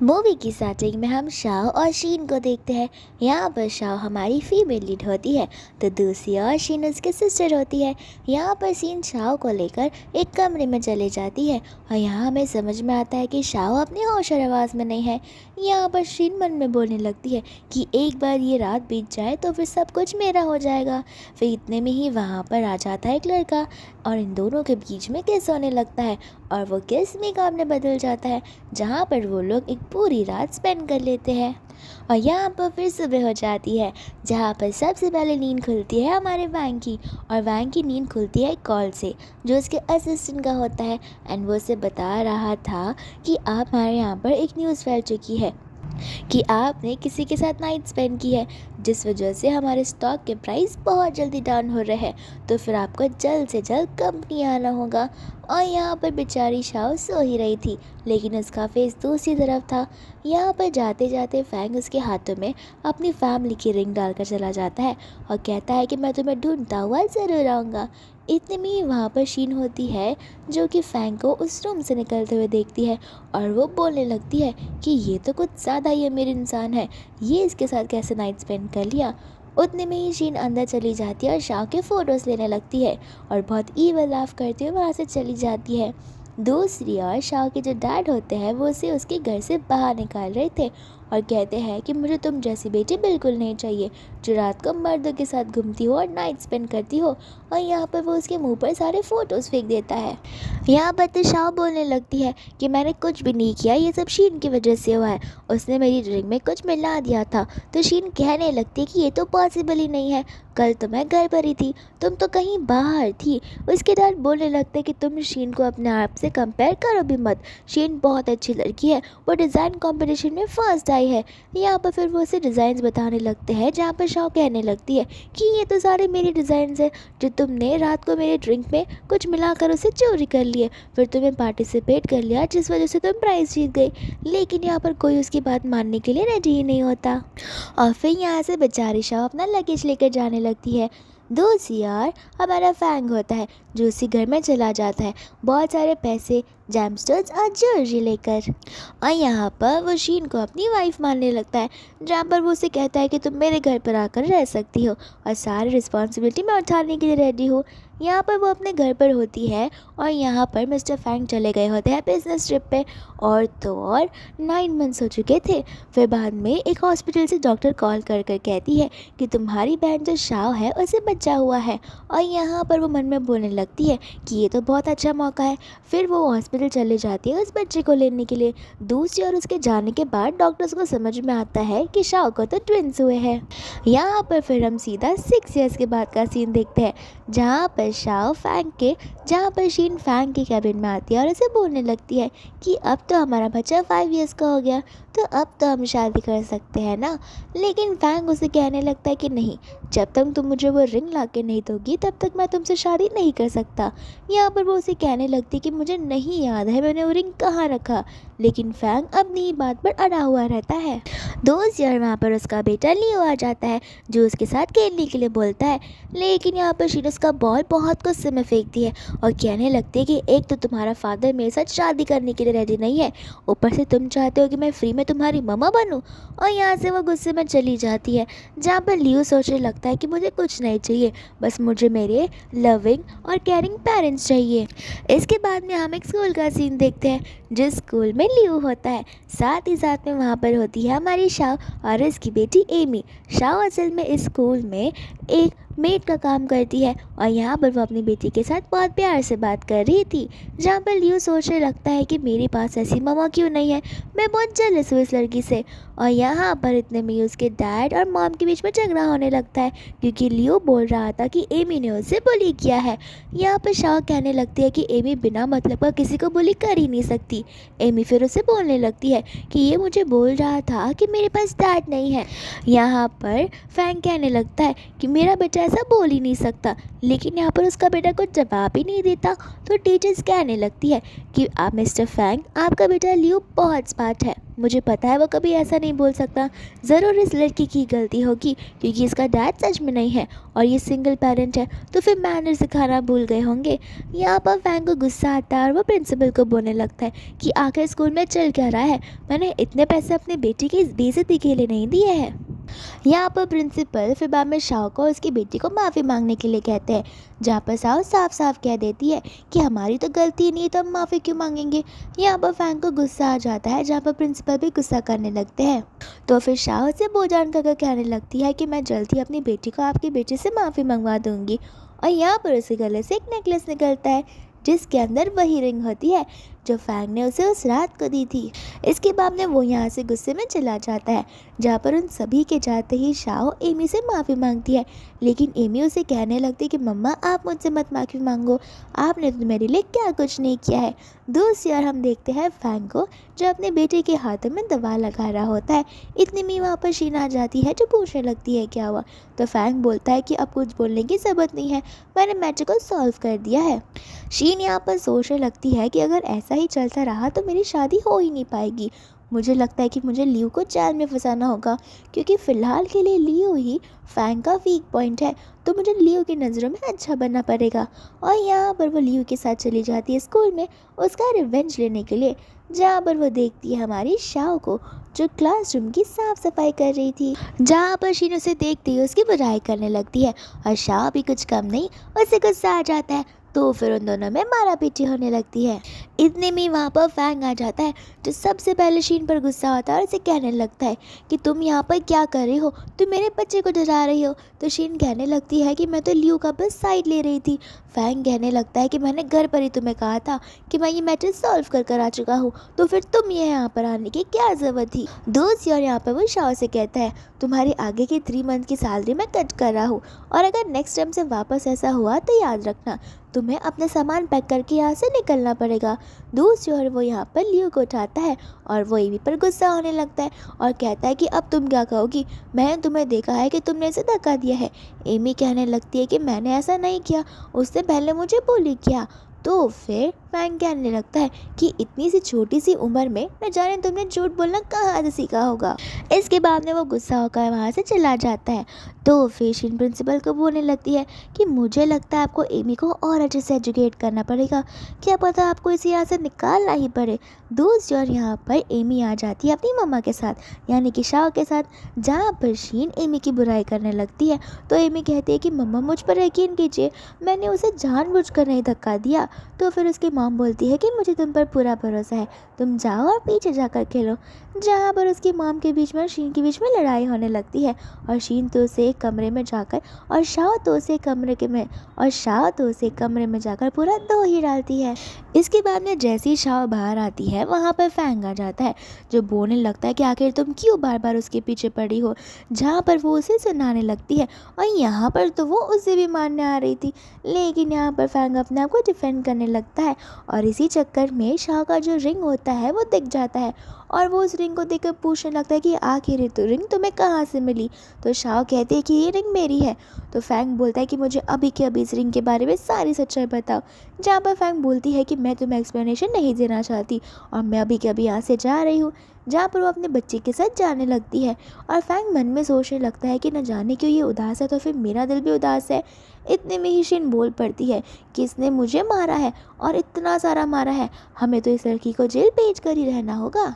Movie की starting में हम शाओ और शीन को देखते हैं। यहाँ पर शाओ हमारी फीमेल लीड होती है तो दूसरी और शीन उसकी सिस्टर होती है। यहाँ पर शीन शाओ को लेकर एक कमरे में चले जाती है और यहाँ हमें समझ में आता है कि शाओ अपने होश और आवाज़ में नहीं है। यहाँ पर शीन मन में बोलने लगती है कि एक बार ये रात बीत जाए तो फिर सब कुछ मेरा हो जाएगा। फिर इतने में ही वहाँ पर आ जाता है एक लड़का और इन दोनों के बीच में किस होने लगता है और वो किस मेकअप में बदल जाता है, जहाँ पर वो लोग एक पूरी रात स्पेंड कर लेते हैं। और यहाँ पर फिर सुबह हो जाती है, जहाँ पर सबसे पहले नींद खुलती है हमारे वैंग की। और वैंग की नींद खुलती है कॉल से जो उसके असिस्टेंट का होता है एंड वो उसे बता रहा था कि आप हमारे यहाँ पर एक न्यूज़ फैल चुकी है कि आपने किसी के साथ नाइट स्पेंड की है, जिस वजह से हमारे स्टॉक के प्राइस बहुत जल्दी डाउन हो रहे हैं। तो फिर आपको जल्द से जल्द कंपनी आना होगा। और यहाँ पर बेचारी शाओ सो ही रही थी, लेकिन उसका फेस दूसरी तरफ था। यहाँ पर जाते जाते फैंग उसके हाथों में अपनी फैमिली की रिंग डालकर चला जाता है और कहता है कि मैं तुम्हें ढूंढता हुआ ज़रूर आऊँगा। इतने में ही वहाँ पर शीन होती है जो कि फैंग को उस रूम से निकलते हुए देखती है और वो बोलने लगती है कि ये तो कुछ ज़्यादा ही अमीर इंसान है, ये इसके साथ कैसे नाइट स्पेंड कर लिया। उतने में ही शीन अंदर चली जाती है और शाओ के फ़ोटोज़ लेने लगती है और बहुत ईवल लाफ करते हुए वहाँ से चली जाती है। दूसरी ओर शाओ के जो डैड होते हैं वो उसे उसके घर से बाहर निकाल रहे थे और कहते हैं कि मुझे तुम जैसी बेटी बिल्कुल नहीं चाहिए जो रात को मर्दों के साथ घूमती हो और नाइट स्पेंड करती हो। और यहाँ पर वो उसके मुंह पर सारे फ़ोटोज़ फेंक देता है। यहाँ पर तो शाओ बोलने लगती है कि मैंने कुछ भी नहीं किया, ये सब शीन की वजह से हुआ है, उसने मेरी ड्रिंक में कुछ मिला दिया था। तो शीन कहने लगती है कि ये तो पॉसिबल ही नहीं है, कल तो मैं घर पर ही थी, तुम तो कहीं बाहर थी। उसके बाद बोलने लगते हैं कि तुम शीन को अपने आप से कंपेयर करो भी मत, शीन बहुत अच्छी लड़की है, वो डिज़ाइन कंपटीशन में फर्स्ट आई है। यहाँ पर फिर वो उसे डिज़ाइंस बताने लगते हैं, जहाँ पर शाओ कहने लगती है कि ये तो सारे मेरे डिज़ाइंस हैं जो तुमने रात को मेरे ड्रिंक में कुछ मिलाकर उसे चोरी कर लिए, फिर तुम्हें पार्टिसिपेट कर लिया जिस वजह से तुम प्राइज़ जीत गई। लेकिन यहाँ पर कोई उसकी बात मानने के लिए रेडी ही नहीं होता। और फिर यहाँ से बेचारी शाओ अपना लगेज लेकर जाने लगती है। दूसरी ओर हमारा फैंग होता है जो उसी घर में चला जाता है बहुत सारे पैसे, जैमस्टोन्स और ज्वेलरी लेकर। और यहाँ पर वो शीन को अपनी वाइफ मानने लगता है, जहाँ पर वो उसे कहता है कि तुम मेरे घर पर आकर रह सकती हो और सारी रिस्पॉन्सिबिलिटी मैं उठाने के लिए रेडी हूँ। यहाँ पर वो अपने घर पर होती है और यहाँ पर मिस्टर फैंग चले गए होते हैं बिजनेस ट्रिप पे और तो और 9 मंथ्स हो चुके थे। फिर बाद में एक हॉस्पिटल से डॉक्टर कॉल कर कर कहती है कि तुम्हारी बहन जो शाओ है उसे बचा हुआ है। और यहाँ पर वो मन में बोलने लगती है कि ये तो बहुत अच्छा मौका है। फिर वो हॉस्पिटल चले जाती है उस बच्चे को लेने के लिए। दूसरी ओर उसके जाने के बाद डॉक्टर्स को समझ में आता है कि शाओ को तो ट्विंस हुए हैं। यहाँ पर फिर हम सीधा 6 ईयर्स के बाद का सीन देखते हैं, जहाँ पर जहाँ पर शीन फैंग के कैबिन में आती है और उसे बोलने लगती है कि अब तो हमारा बच्चा 5 ईयर्स का हो गया, तो अब तो हम शादी कर सकते हैं ना। लेकिन फैंग उसे कहने लगता है कि नहीं, जब तक तुम मुझे वो रिंग ला के नहीं दोगी तब तक मैं तुमसे शादी नहीं कर सकता। यहाँ पर वो उसे कहने लगती है कि मुझे नहीं याद है मैंने वो रिंग कहाँ रखा, लेकिन फैंग अपनी बात पर अड़ा हुआ रहता है। दोस्त यार वहाँ पर उसका बेटा लियो आ जाता है जो उसके साथ खेलने के लिए बोलता है, लेकिन यहाँ पर शीन उसका बॉल बहुत गुस्से में फेंकती है और कहने लगती है कि एक तो तुम्हारा फादर मेरे साथ शादी करने के लिए रेडी नहीं है, ऊपर से तुम चाहते हो कि मैं फ्री में तुम्हारी मम्मा बनूं। और यहाँ से वो गुस्से में चली जाती है, जहाँ पर लियो सोचने लगता है कि मुझे कुछ नहीं चाहिए, बस मुझे मेरे लविंग और केयरिंग पेरेंट्स चाहिए। इसके बाद में हम एक स्कूल का सीन देखते हैं जिस स्कूल में लियो होता है, साथ ही साथ में वहाँ पर होती है हमारी शाओ और इसकी बेटी एमी। शाओ असल में इस स्कूल में एक मेड का काम करती है और यहाँ पर वो अपनी बेटी के साथ बहुत प्यार से बात कर रही थी, जहाँ पर लियो सोचने लगता है कि मेरे पास ऐसी मम्मा क्यों नहीं है, मैं बहुत जेलस हूँ इस लड़की से। और यहाँ पर इतने में उसके डैड और मॉम के बीच में झगड़ा होने लगता है क्योंकि लियो बोल रहा था कि एमी ने उसे बुली किया है। यहाँ पर शाओ कहने लगती है कि एमी बिना मतलब का किसी को बुली कर ही नहीं सकती। एमी फिर उसे बोलने लगती है कि ये मुझे बोल रहा था कि मेरे पास डैड नहीं है। यहाँ पर फैंग कहने लगता है कि मेरा बेटा बेटा ऐसा बोल ही नहीं सकता। लेकिन यहाँ पर उसका बेटा कुछ जवाब ही नहीं देता। तो टीचर्स कहने लगती है कि आप मिस्टर फैंग, आपका बेटा लियो बहुत स्मार्ट है, मुझे पता है वो कभी ऐसा नहीं बोल सकता, ज़रूर इस लड़की की गलती होगी क्योंकि इसका डैड सच में नहीं है और ये सिंगल पेरेंट है, तो फिर मैनर सिखाना भूल गए होंगे। यहाँ पर फैंग को गुस्सा आता है और वो प्रिंसिपल को बोलने लगता है कि आखिर स्कूल में चल क्या रहा है, मैंने इतने पैसे अपने बेटी की इस बेइज्जती के लिए नहीं दिए हैं। यहाँ पर प्रिंसिपल फिर बाद में शाओ को और उसकी बेटी को माफ़ी मांगने के लिए कहते हैं, जहाँ पर शाओ साफ साफ कह देती है कि हमारी तो गलती नहीं है तो हम माफ़ी क्यों मांगेंगे। यहाँ पर फैंग को गुस्सा आ जाता है, जहाँ पर प्रिंसिपल भी गुस्सा करने लगते हैं। तो फिर शाओ से बोझान कर कहने लगती है कि मैं जल्द ही अपनी बेटी को आपकी बेटी से माफ़ी मंगवा दूंगी। और यहाँ पर उसके गले से एक नेकलेस निकलता है जिसके अंदर वही रिंग होती है जो फैंग ने उसे उस रात को दी थी। इसके बाद में वो यहाँ से गुस्से में चला जाता है, जहाँ पर उन सभी के जाते ही शाओ एमी से माफ़ी मांगती है। लेकिन एमी उसे कहने लगती है कि मम्मा आप मुझसे मत माफ़ी मांगो, आपने तो मेरे लिए क्या कुछ नहीं किया है। दूसरी ओर हम देखते हैं फैंग को जो अपने बेटे के हाथों में दवा लगा रहा होता है। इतनी में वहाँ पर शीन आ जाती है जो पूछने लगती है क्या हुआ। तो फैंग बोलता है कि अब कुछ बोलने की ज़रूरत नहीं है, मैंने मैटर को सॉल्व कर दिया है। शीन यहाँ पर सोचने लगती है कि अगर ऐसा ही चलता रहा तो मेरी शादी हो ही नहीं पाएगी। मुझे लगता है कि मुझे लियो को जाल में फंसाना होगा क्योंकि फ़िलहाल के लिए लियो ही फैंग का वीक पॉइंट है, तो मुझे लियो की नज़रों में अच्छा बनना पड़ेगा। और यहाँ पर वो लियो के साथ चली जाती है स्कूल में उसका रिवेंज लेने के लिए, जहाँ पर वो देखती है हमारी शाओ को जो क्लासरूम की साफ सफाई कर रही थी। जहाँ पर शीन उसे देखती है उसकी बुराई करने लगती है और शाओ भी कुछ कम नहीं, उसे गुस्सा आ जाता है। तो फिर उन दोनों में मारा पीटी होने लगती है। इतने में वहाँ पर फैंग आ जाता है जो सबसे पहले शीन पर गुस्सा होता है और उसे कहने लगता है कि तुम यहाँ पर क्या कर रही हो, तुम मेरे बच्चे को डरा रही हो। तो शीन कहने लगती है कि मैं तो लियो का बस साइड ले रही थी। फैंग कहने लगता है कि मैंने घर पर ही तुम्हें कहा था कि मैं ये मैटर सॉल्व कर आ चुका हूँ, तो फिर तुम ये यहाँ पर आने की क्या ज़रूरत थी। दूसरी और यहाँ पर वो शाओ से कहता है तुम्हारी आगे की 3 मंथ की सैलरी मैं कट कर रहा हूँ और अगर नेक्स्ट टाइम से वापस ऐसा हुआ तो याद रखना तुम्हें अपने सामान पैक करके यहाँ से निकलना पड़ेगा। दूसरी ओर वो यहाँ पर लियो को उठाता है और वो एमी पर गुस्सा होने लगता है और कहता है कि अब तुम क्या कहोगी, मैंने तुम्हें देखा है कि तुमने इसे धक्का दिया है। एमी कहने लगती है कि मैंने ऐसा नहीं किया, उससे पहले मुझे बोली क्या। तो फिर फैंग कहने लगता है कि इतनी सी छोटी सी उम्र में न जाने तुमने झूठ बोलना कहाँ से सीखा होगा। इसके बाद में वो गुस्सा होकर वहाँ से चला जाता है। तो फिर शीन प्रिंसिपल को बोलने लगती है कि मुझे लगता है आपको एमी को और अच्छे से एजुकेट करना पड़ेगा, क्या पता आपको इसे यहाँ से निकालना ही पड़े। दूसरी ओर यहाँ पर एमी आ जाती है अपनी मम्मा के साथ, यानी कि शाओ के साथ, जहाँ पर शीन एमी की बुराई करने लगती है। तो एमी कहती है कि मम्मा मुझ पर यकीन कीजिए, मैंने उसे जानबूझकर नहीं धक्का दिया। तो फिर उसकी मॉम बोलती है कि मुझे तुम पर पूरा भरोसा है, तुम जाओ और पीछे जाकर खेलो। जहाँ पर उसकी मॉम के बीच में और शीन के बीच में लड़ाई होने लगती है और शीन तो उसे एक कमरे में जाकर और शाओ तो उसे कमरे में जाकर पूरा धो ही डालती है। इसके बाद में जैसे ही शाओ बाहर आती है वहाँ पर फैंग आ जाता है जो बोलने लगता है कि आखिर तुम क्यों बार बार उसके पीछे पड़ी हो, जहाँ पर वो उसे सुनाने लगती है और यहाँ पर तो वो उसे भी मारने आ रही थी। लेकिन यहाँ पर फैंग अपने आप को डिफेंड करने लगता है और इसी चक्कर में शाओ का जो रिंग होता है वो दिख जाता है और वो उस रिंग को देखकर पूछने लगता है कि आखिर तो रिंग तुम्हें कहाँ से मिली। तो शाओ कहती है कि ये रिंग मेरी है। तो फैंग बोलता है कि मुझे अभी के अभी इस रिंग के बारे में सारी सच्चाई बताओ। जहाँ पर फैंग बोलती है कि मैं तुम्हें एक्सप्लेनेशन नहीं देना चाहती और मैं अभी के अभी यहाँ से जा रही हूँ। जहाँ पर वो अपने बच्चे के साथ जाने लगती है और फैंग मन में सोचने लगता है कि न जाने क्यों ये उदास है तो फिर मेरा दिल भी उदास है। इतने में ही शीन बोल पड़ती है कि इसने मुझे मारा है और इतना सारा मारा है, हमें तो इस लड़की को जेल भेज कर ही रहना होगा।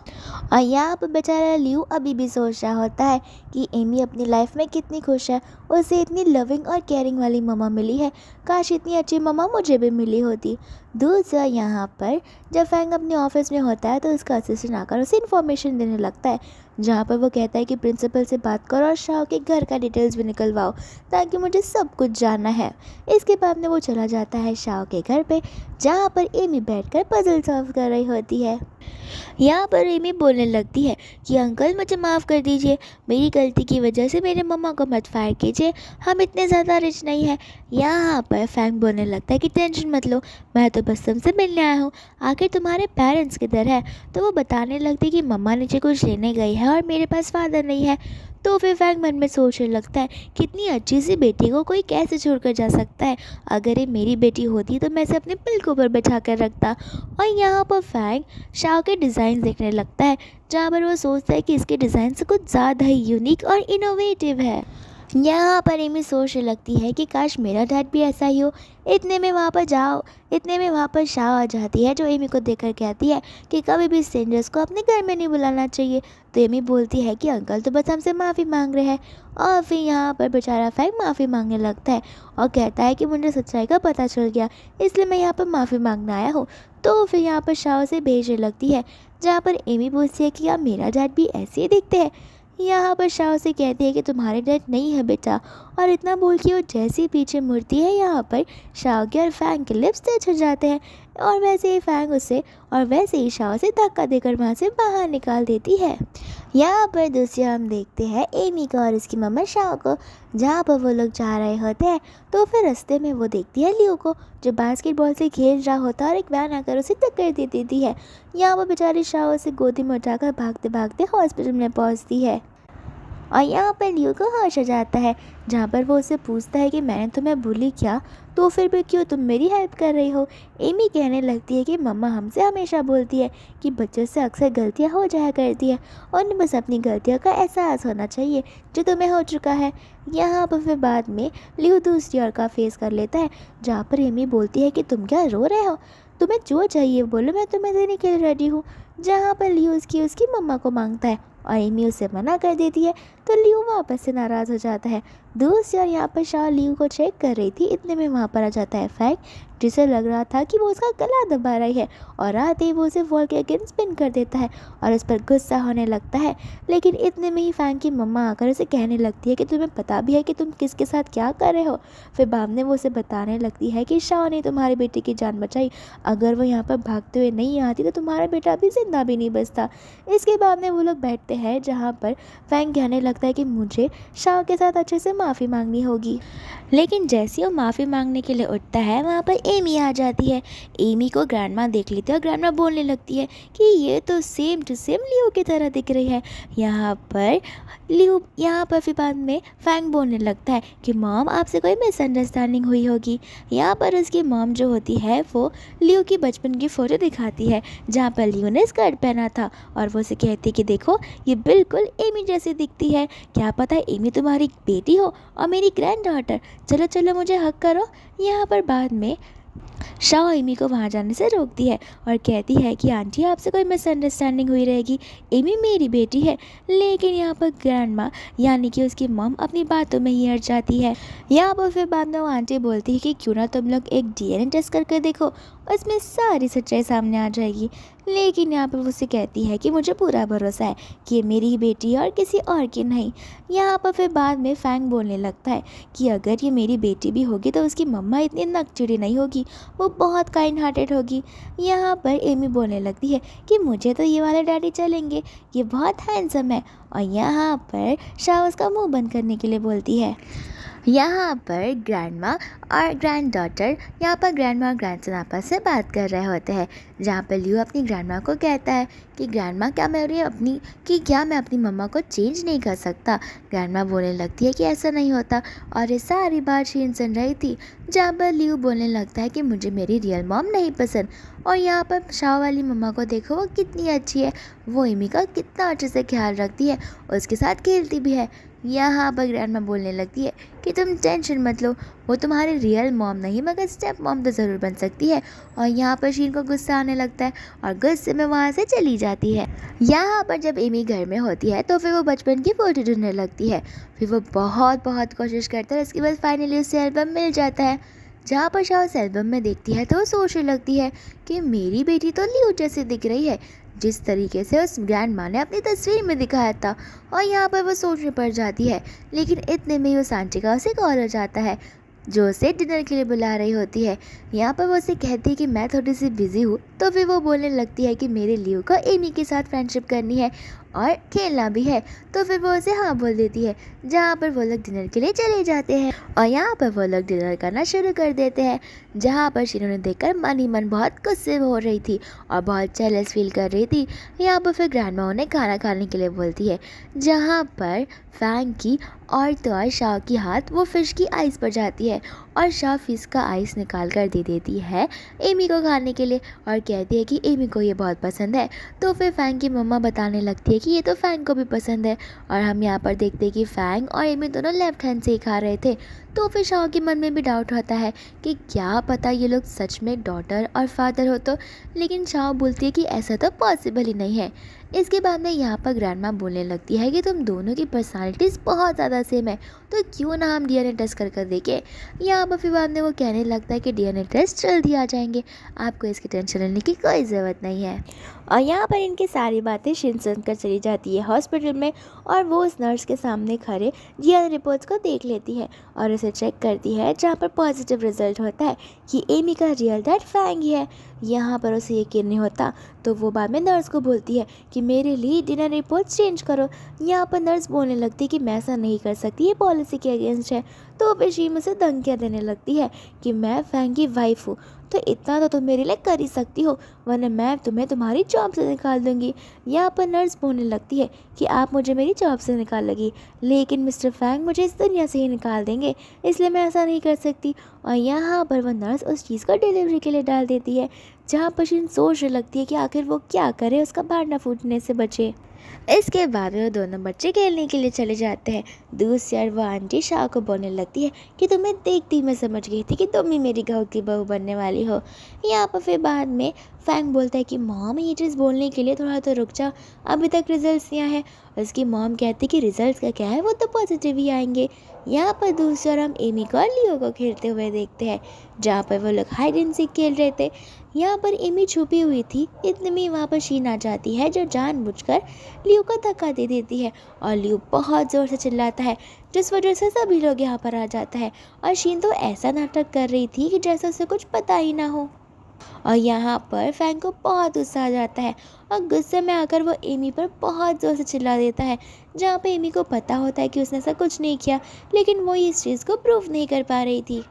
और यहाँ पर बेचारा लियो अभी भी सोच रहा होता है कि एमी अपनी लाइफ में कितनी खुश है, उसे इतनी लविंग और केयरिंग वाली मम्मा मिली है, काश इतनी अच्छी मम्मा मुझे भी मिली होती। दूसरा यहाँ पर जब फैंग अपने ऑफिस में होता है तो उसका असिस्टेंट आकर उसे इन्फॉर्मेशन देने लगता है, जहाँ पर वो कहता है कि प्रिंसिपल से बात करो और शाओ के घर का डिटेल्स भी निकलवाओ ताकि मुझे सब कुछ जानना है। इसके बाद में वो चला जाता है शाओ के घर पे, जहाँ पर एमी बैठकर पजल सॉल्व कर रही होती है। यहाँ पर एमी बोलने लगती है कि अंकल मुझे माफ़ कर दीजिए, मेरी गलती की वजह से मेरे मम्मा को मत फायर कीजिए, हम इतने ज़्यादा रिच नहीं हैं। यहाँ पर फैंग बोलने लगता है कि टेंशन मत लो, मैं तो बस तुमसे मिलने आया हूँ, आखिर तुम्हारे पेरेंट्स किधर है। तो वो बताने लगती है कि मम्मा नीचे कुछ लेने गई है और मेरे पास फादर नहीं है। तो फिर फैंग मन में सोचने लगता है कितनी अच्छी सी बेटी को कोई कैसे छोड़कर जा सकता है। अगर ये मेरी बेटी होती तो मैं इसे अपने पलकों पर बैठा कर रखता। और यहाँ पर फैंग शाओ के डिज़ाइन देखने लगता है, जहाँ पर वो सोचता है कि इसके डिज़ाइन से कुछ ज़्यादा ही यूनिक और इनोवेटिव है। यहाँ पर एमी सोचने लगती है कि काश मेरा डैड भी ऐसा ही हो। इतने में वहाँ पर शाओ आ जाती है, जो एमी को देखकर कहती है कि कभी भी स्ट्रेंजर्स को अपने घर में नहीं बुलाना चाहिए। तो एमी बोलती है कि अंकल तो बस हमसे माफ़ी मांग रहे हैं। और फिर यहाँ पर बेचारा फैंग माफ़ी मांगने लगता है और कहता है कि मुझे सच्चाई का पता चल गया, इसलिए मैं यहाँ पर माफ़ी मांगने आया हूँ। तो फिर यहाँ पर शाओ से भेजने लगती है, जहाँ पर एमी पूछती है कि क्या मेरा डैड भी ऐसे ही दिखते हैं। यहाँ पर शाओ से कहती है कि तुम्हारे डैड नहीं है बेटा। और इतना बोल के वो जैसे ही पीछे मुड़ती है, यहाँ पर शाओ के और फैंग के लिप्स टच हो जाते हैं। और वैसे ही शाओ से धक्का देकर वहाँ से बाहर निकाल देती है। यहाँ पर दूसरी हम देखते हैं एमी को और उसकी मम्मा शाओ को, जहाँ पर वो लोग जा रहे होते हैं। तो फिर रास्ते में वो देखती है लियो को, जो बास्केटबॉल से खेल रहा होता है और एक वैन आकर उसे टक्कर दे देती है। यहाँ पर बेचारी शाओ उसे गोदी में उठाकर भागते भागते हॉस्पिटल में पहुँचती है। और यहाँ पर लियो को होश आ जाता है, जहाँ पर वो उससे पूछता है कि मैंने तुम्हें भूली क्या, तो फिर भी क्यों तुम मेरी हेल्प कर रही हो। एमी कहने लगती है कि मम्मा हमसे हमेशा बोलती है कि बच्चों से अक्सर गलतियाँ हो जाया करती है और उन्हें बस अपनी गलतियों का एहसास होना चाहिए, जो तुम्हें हो चुका है। यहाँ पर फिर बाद में लियो दूसरी ओर का फेस कर लेता है, जहाँ पर एमी बोलती है कि तुम क्या रो रहे हो, तुम्हें जो चाहिए बोलो, मैं तुम्हें देने के लिए रेडी हूँ। जहाँ पर लियो उसकी मम्मा को मांगता है और एमी उसे मना कर देती है, तो लियो वापस से नाराज़ हो जाता है। दूसरी ओर यहाँ पर शाओ लियो को चेक कर रही थी, इतने में वहाँ पर आ जाता है फैंग, जिसे लग रहा था कि वो उसका गला दबा रही है, और आते ही वो उसे वॉल के अगेंस्ट स्पिन कर देता है और उस पर गुस्सा होने लगता है। लेकिन इतने में ही फैंग की मम्मा आकर उसे कहने लगती है कि तुम्हें पता भी है कि तुम किसके साथ क्या कर रहे हो। फिर बाद में वो उसे बताने लगती है कि शाओ ने तुम्हारी बेटी की जान बचाई, अगर वो यहाँ पर भागते हुए नहीं आती तो तुम्हारा बेटा अभी जिंदा भी नहीं बचता। इसके बाद में वो लोग बैठते हैं, जहाँ पर फैंग कहने लगता है कि मुझे शाओ के साथ अच्छे से माफ़ी मांगनी होगी। लेकिन जैसे वो माफ़ी मांगने के लिए उठता है, वहाँ पर एमी आ जाती है। एमी को ग्रैंडमा देख लेती है और ग्रैंडमा बोलने लगती है कि ये तो सेम टू सेम लियो की तरह दिख रही है। यहाँ पर फिर बाद में फैंग बोलने लगता है कि मॉम आपसे कोई मिसअंडरस्टैंडिंग हुई होगी। यहाँ पर उसकी मॉम जो होती है वो लियो की बचपन की फ़ोटो दिखाती है, जहाँ पर लियो ने स्कर्ट पहना था, और वो उसे कहती है कि देखो ये बिल्कुल एमी जैसी दिखती है, क्या पता एमी तुम्हारी बेटी हो और मेरी ग्रैंड डॉटर, चलो चलो मुझे हक करो। यहाँ पर बाद में शाओ एमी को वहाँ जाने से रोकती है और कहती है कि आंटी आपसे कोई मिसअंडरस्टैंडिंग हुई रहेगी, एमी मेरी बेटी है। लेकिन यहाँ पर ग्रैंडमा यानी कि उसकी मॉम अपनी बातों में ही अड़ जाती है। यहाँ पर फिर बाद में वो आंटी बोलती है कि क्यों ना तुम लोग एक डीएनए टेस्ट करके देखो, उसमें सारी सच्चाई सामने आ जाएगी। लेकिन यहाँ पर वो उसे कहती है कि मुझे पूरा भरोसा है कि ये मेरी ही बेटी है और किसी और की नहीं। यहाँ पर फिर बाद में फैंग बोलने लगता है कि अगर ये मेरी बेटी भी होगी तो उसकी मम्मा इतनी नकचिड़ी नहीं होगी, वो बहुत काइंड हार्टेड होगी। यहाँ पर एमी बोलने लगती है कि मुझे तो ये वाले डैडी चलेंगे, ये बहुत हैंडसम है। और यहाँ पर शाओ उसका मुंह बंद करने के लिए बोलती है। यहाँ पर ग्रैंडमा और ग्रैंड डॉटर ग्रैंडमा और ग्रैंडसन आपस से बात कर रहे होते हैं, जहाँ पर लियो अपनी ग्रैंडमा को कहता है कि ग्रैंडमा क्या मैं अपनी मम्मा को चेंज नहीं कर सकता। ग्रैंडमा बोलने लगती है कि ऐसा नहीं होता, और ये सारी बात शीन सुन रही थी, जहाँ पर लियो बोलने लगता है कि मुझे मेरी रियल मॉम नहीं पसंद। और यहाँ पर शाओ वाली मम्मा को देखो, वो कितनी अच्छी है, वो एमी का कितना अच्छे से ख्याल रखती है, उसके साथ खेलती भी है। यहाँ पर ग्रैंडमा बोलने लगती है कि तुम टेंशन मत लो, वो तुम्हारी रियल मॉम नहीं मगर स्टेप मॉम तो ज़रूर बन सकती है। और यहाँ पर शीन को गुस्सा आने लगता है और गुस्से में वहाँ से चली जाती है। यहाँ पर जब एमी घर में होती है तो फिर वो बचपन की फ़ोटो ढूंढने लगती है। फिर वो बहुत बहुत कोशिश करता है, उसके बाद फाइनली उसे एल्बम मिल जाता है। जहाँ पर शाओ उस एल्बम में देखती है तो वो सोचने लगती है कि मेरी बेटी तो लियो जैसी दिख रही है, जिस तरीके से उस ग्रैंड माँ ने अपनी तस्वीर में दिखाया था। और यहाँ पर वो सोचने पड़ जाती है, लेकिन इतने में ही उस आंटी का उसे कॉल हो जाता है, जो उसे डिनर के लिए बुला रही होती है। यहाँ पर वो उसे कहती है कि मैं थोड़ी सी बिजी हूँ, तो तो फिर वो बोलने लगती है कि मेरे लियो को एमी के साथ फ्रेंडशिप करनी है और खेलना भी है। तो फिर वो उसे हाँ बोल देती है, जहाँ पर वो लोग डिनर के लिए चले जाते हैं और यहाँ पर वो लोग डिनर करना शुरू कर देते हैं, जहाँ पर शीन उन्हें देखकर मन ही मन बहुत गुस्से हो रही थी और बहुत जेलस फील कर रही थी। यहाँ पर फिर ग्रैंडमा उन्हें खाना खाने के लिए बोलती है, जहाँ पर फैंग की और तो और शाओ की हाथ वो फिश की आइस पर जाती है और शाओ फिश का आइस निकाल कर दे देती है एमी को खाने के लिए और कहती है कि एमी को ये बहुत पसंद है। तो फिर फैंग की मम्मा बताने लगती है कि ये तो फैंग को भी पसंद है और हम यहाँ पर देखते हैं कि फैंग और एमी दोनों लेफ्ट हैंड से ही खा रहे थे। तो फिर शाओ के मन में भी डाउट होता है कि क्या पता ये लोग सच में डॉटर और फादर हो तो, लेकिन शाओ बोलती है कि ऐसा तो पॉसिबल ही नहीं है। इसके बाद में यहाँ पर ग्रैंडमा बोलने लगती है कि तुम दोनों की पर्सनालिटीज़ बहुत ज़्यादा सेम है, तो क्यों ना हम डीएनए टेस्ट कर देखें। यहाँ पर फिर बाद में वो कहने लगता है कि डीएनए टेस्ट जल्दी आ जाएंगे, आपको इसकी टेंशन लेने की कोई ज़रूरत नहीं है। और यहाँ पर इनकी सारी बातें शिन सुनकर चली जाती है हॉस्पिटल में और वो उस नर्स के सामने खड़े डीएनए रिपोर्ट्स को देख लेती है और उसे चेक करती है, जहाँ पर पॉजिटिव रिजल्ट होता है कि एमी का रियल डैड फैंग ही है। यहाँ पर उसे यकीन नहीं होता, तो वो बाद में नर्स को बोलती है कि मेरे लिए डिनर रिपोर्ट चेंज करो। यहाँ पर नर्स बोलने लगती है कि मैं ऐसा नहीं कर सकती, ये पॉलिसी के अगेंस्ट है। तो फिर शीम उसे धमकियाँ देने लगती है कि मैं फैंग की वाइफ हूँ, तो इतना तो तुम मेरे लिए कर ही सकती हो, वरना मैं तुम्हें तुम्हारी जॉब से निकाल दूंगी। यहाँ पर नर्स बोलने लगती है कि आप मुझे मेरी जॉब से निकाल लगी, लेकिन मिस्टर फैंग मुझे इस दुनिया से ही निकाल देंगे, इसलिए मैं ऐसा नहीं कर सकती। और यहाँ पर वह नर्स उस चीज़ को डिलीवरी के लिए डाल देती है, जहाँ पर शीन सोचने लगती है कि आखिर वो क्या करे उसका भांडा फूटने से बचे। इसके बाद वो दोनों बच्चे खेलने के लिए चले जाते हैं। दूसरी ओर वो आंटी शाह को बोलने लगती है कि तुम्हें देखती मैं समझ गई थी कि तुम ही मेरी घर की बहू बनने वाली हो। यहाँ पर फिर बाद में फैंग बोलता है कि मॉम ये चीज़ बोलने के लिए थोड़ा तो रुक जा, अभी तक रिजल्ट्स नहीं आए हैं। उसकी मॉम कहती कि रिजल्ट्स का क्या है, वो तो पॉजिटिव ही आएंगे। यहाँ पर दूसरी ओर हम एमी को और लियो को खेलते हुए देखते हैं, जहाँ पर वो लोग हाइड एंड सीक खेल रहे थे। यहाँ पर एमी छुपी हुई थी, इतने में वहाँ पर शीन आ जाती है, जो जानबूझकर लियो को धक्का दे देती है और लियो बहुत ज़ोर से चिल्लाता है, जिस वजह से सभी लोग यहाँ पर आ जाता है। और शीन तो ऐसा नाटक कर रही थी कि जैसे उसे कुछ पता ही ना हो। और यहाँ पर फैंग को बहुत गुस्सा आ जाता है और गुस्से में आकर वो एमी पर बहुत ज़ोर से चिल्ला देता है, जहाँ पे एमी को पता होता है कि उसने ऐसा कुछ नहीं किया, लेकिन वो इस चीज़ को प्रूव नहीं कर पा रही थी।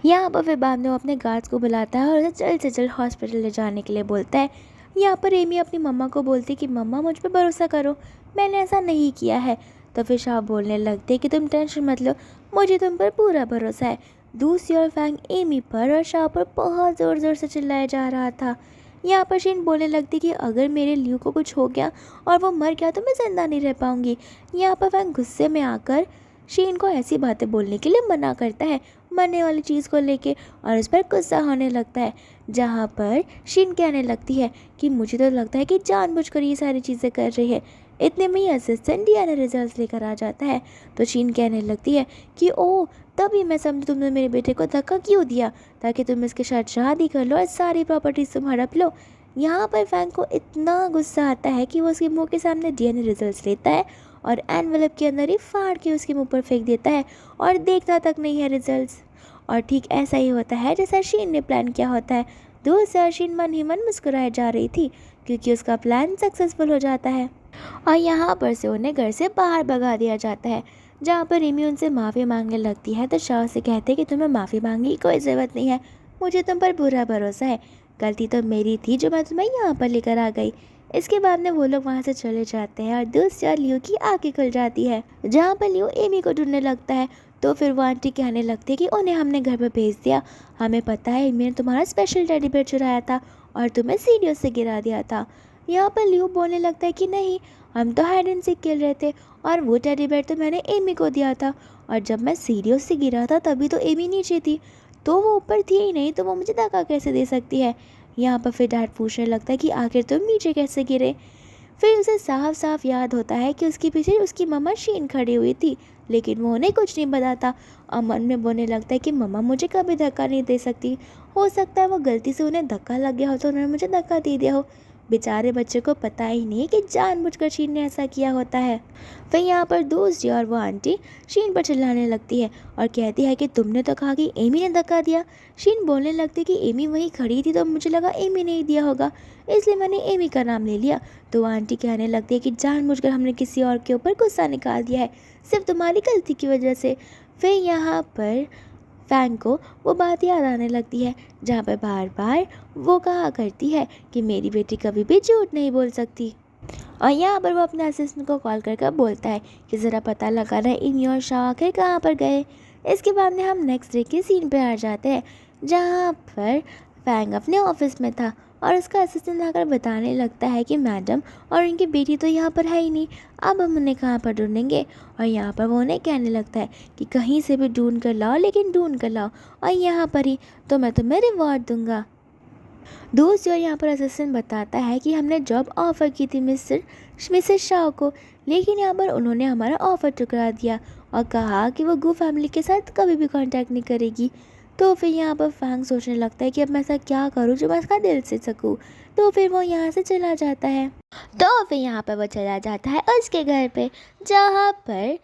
यहाँ पर फिर बाद में वो अपने गार्ड्स को बुलाता है और उसे जल्द से जल्द हॉस्पिटल ले जाने के लिए बोलता है। यहाँ पर एमी अपनी मम्मा को बोलती कि मम्मा मुझ पर भरोसा करो, मैंने ऐसा नहीं किया है। तो फिर शाह बोलने लगते कि तुम टेंशन मत लो, मुझे तुम पर पूरा भरोसा है। दूसरी ओर फैंग एमी पर और शाह पर बहुत ज़ोर ज़ोर से चिल्लाया जा रहा था। यहाँ पर शीन बोलने लगती कि अगर मेरे लियो को कुछ हो गया और वो मर गया तो मैं ज़िंदा नहीं रह पाऊँगी। यहाँ पर फैंग गुस्से में आकर शीन को ऐसी बातें बोलने के लिए मना करता है, मरने वाली चीज़ को लेके, और उस पर गुस्सा होने लगता है। जहाँ पर शीन कहने लगती है कि मुझे तो लगता है कि जानबूझकर ये सारी चीज़ें कर रही है। इतने में ही असिस्टेंट डीएनए रिजल्ट्स लेकर आ जाता है, तो शीन कहने लगती है कि ओह तभी मैं समझी तुमने मेरे बेटे को धक्का क्यों दिया, ताकि तुम इसके साथ शादी कर लो और सारी प्रॉपर्टीज तुम हड़प लो। यहाँ पर फैंग को इतना गुस्सा आता है कि वो उसके मुंह के सामने डीएनए रिजल्ट्स लेता है और एनवेलप के अंदर ही फाड़ के उसके मुंह पर फेंक देता है और देखता तक नहीं है रिजल्ट्स। और ठीक ऐसा ही होता है जैसा शीन ने प्लान किया होता है। दूसरा शीन मन ही मन मुस्कुराए जा रही थी क्योंकि उसका प्लान सक्सेसफुल हो जाता है और यहाँ पर से उन्हें घर से बाहर भगा दिया जाता है। जहाँ पर रिमी उनसे माफ़ी मांगने लगती है तो शाह से कहते हैं कि तुम्हें माफ़ी मांगने की कोई ज़रूरत नहीं है, मुझे तुम पर पूरा भरोसा है, गलती तो मेरी थी जो मैं तुम्हें यहाँ पर लेकर आ गई। इसके बाद में वो लोग वहाँ से चले जाते हैं और दूसरा लियो की आँखें खुल जाती है, जहाँ पर लियो एमी को ढूंढने लगता है। तो फिर वो आंटी कहने लगती है कि उन्हें हमने घर पर भेज दिया, हमें पता है एमी ने तुम्हारा स्पेशल टेडी बेयर चुराया था और तुम्हें सीढ़ियों से गिरा दिया था। यहाँ पर लियो बोलने लगता है कि नहीं, हम तो हाइड एंड सीक खेल रहे थे और वो टेडी बेयर तो मैंने एमी को दिया था, और जब मैं सीढ़ियों से गिरा था तभी तो एमी नीचे थी, तो वो ऊपर थी ही नहीं, तो वो मुझे धक्का कैसे दे सकती है। यहाँ पर फिर डैड पूछने लगता है कि आखिर तुम नीचे कैसे गिरे। फिर उसे साफ साफ याद होता है कि उसके पीछे उसकी मम्मा शीन खड़ी हुई थी, लेकिन वो उन्हें कुछ नहीं बताता और मन में बोलने लगता है कि मम्मा मुझे कभी धक्का नहीं दे सकती, हो सकता है वो गलती से उन्हें धक्का लग गया हो तो उन्होंने मुझे धक्का दे दिया हो। बेचारे बच्चे को पता ही नहीं कि जानबूझकर शीन ने ऐसा किया होता है। फिर यहाँ पर दूसरी और वो आंटी शीन पर चिल्लाने लगती है और कहती है कि तुमने तो कहा कि एमी ने धक्का दिया। शीन बोलने लगती कि एमी वहीं खड़ी थी तो मुझे लगा एमी ने ही दिया होगा, इसलिए मैंने एमी का नाम ले लिया। तो आंटी कहने लगती है कि जानबूझकर हमने किसी और के ऊपर गुस्सा निकाल दिया है, सिर्फ तुम्हारी गलती की वजह से। फिर यहाँ पर फैंग को वो बात याद आने लगती है जहाँ पर बार बार वो कहा करती है कि मेरी बेटी कभी भी झूठ नहीं बोल सकती। और यहाँ पर वो अपने असिस्टेंट को कॉल कर बोलता है कि ज़रा पता लगा रहा है एमी और शाह आखिर कहाँ पर गए। इसके बाद में हम नेक्स्ट डे के सीन पे आ जाते हैं जहाँ पर फैंग अपने ऑफिस में था और उसका असिस्टेंट आकर बताने लगता है कि मैडम और इनकी बेटी तो यहाँ पर है ही नहीं, अब हम उन्हें कहाँ पर ढूंढेंगे। और यहाँ पर वो उन्हें कहने लगता है कि कहीं से भी ढूंढ कर लाओ, लेकिन ढूंढ कर लाओ और यहाँ पर ही तो मैं तुम्हें रिवॉर्ड दूंगा। दूसरी ओर यहाँ पर असिस्टेंट बताता है कि हमने जॉब ऑफ़र की थी मिसेस शाह को, लेकिन यहाँ पर उन्होंने हमारा ऑफ़र ठुकरा दिया और कहा कि वो गू फैमिली के साथ कभी भी कांटेक्ट नहीं करेगी। तो फिर यहाँ पर फैंग सोचने लगता है कि अब मैं ऐसा क्या करूँ जो मैं इसका दिल से सकूँ। तो फिर वो यहाँ से चला जाता है। तो फिर यहाँ पर वो चला जाता है उसके घर पे, जहाँ पर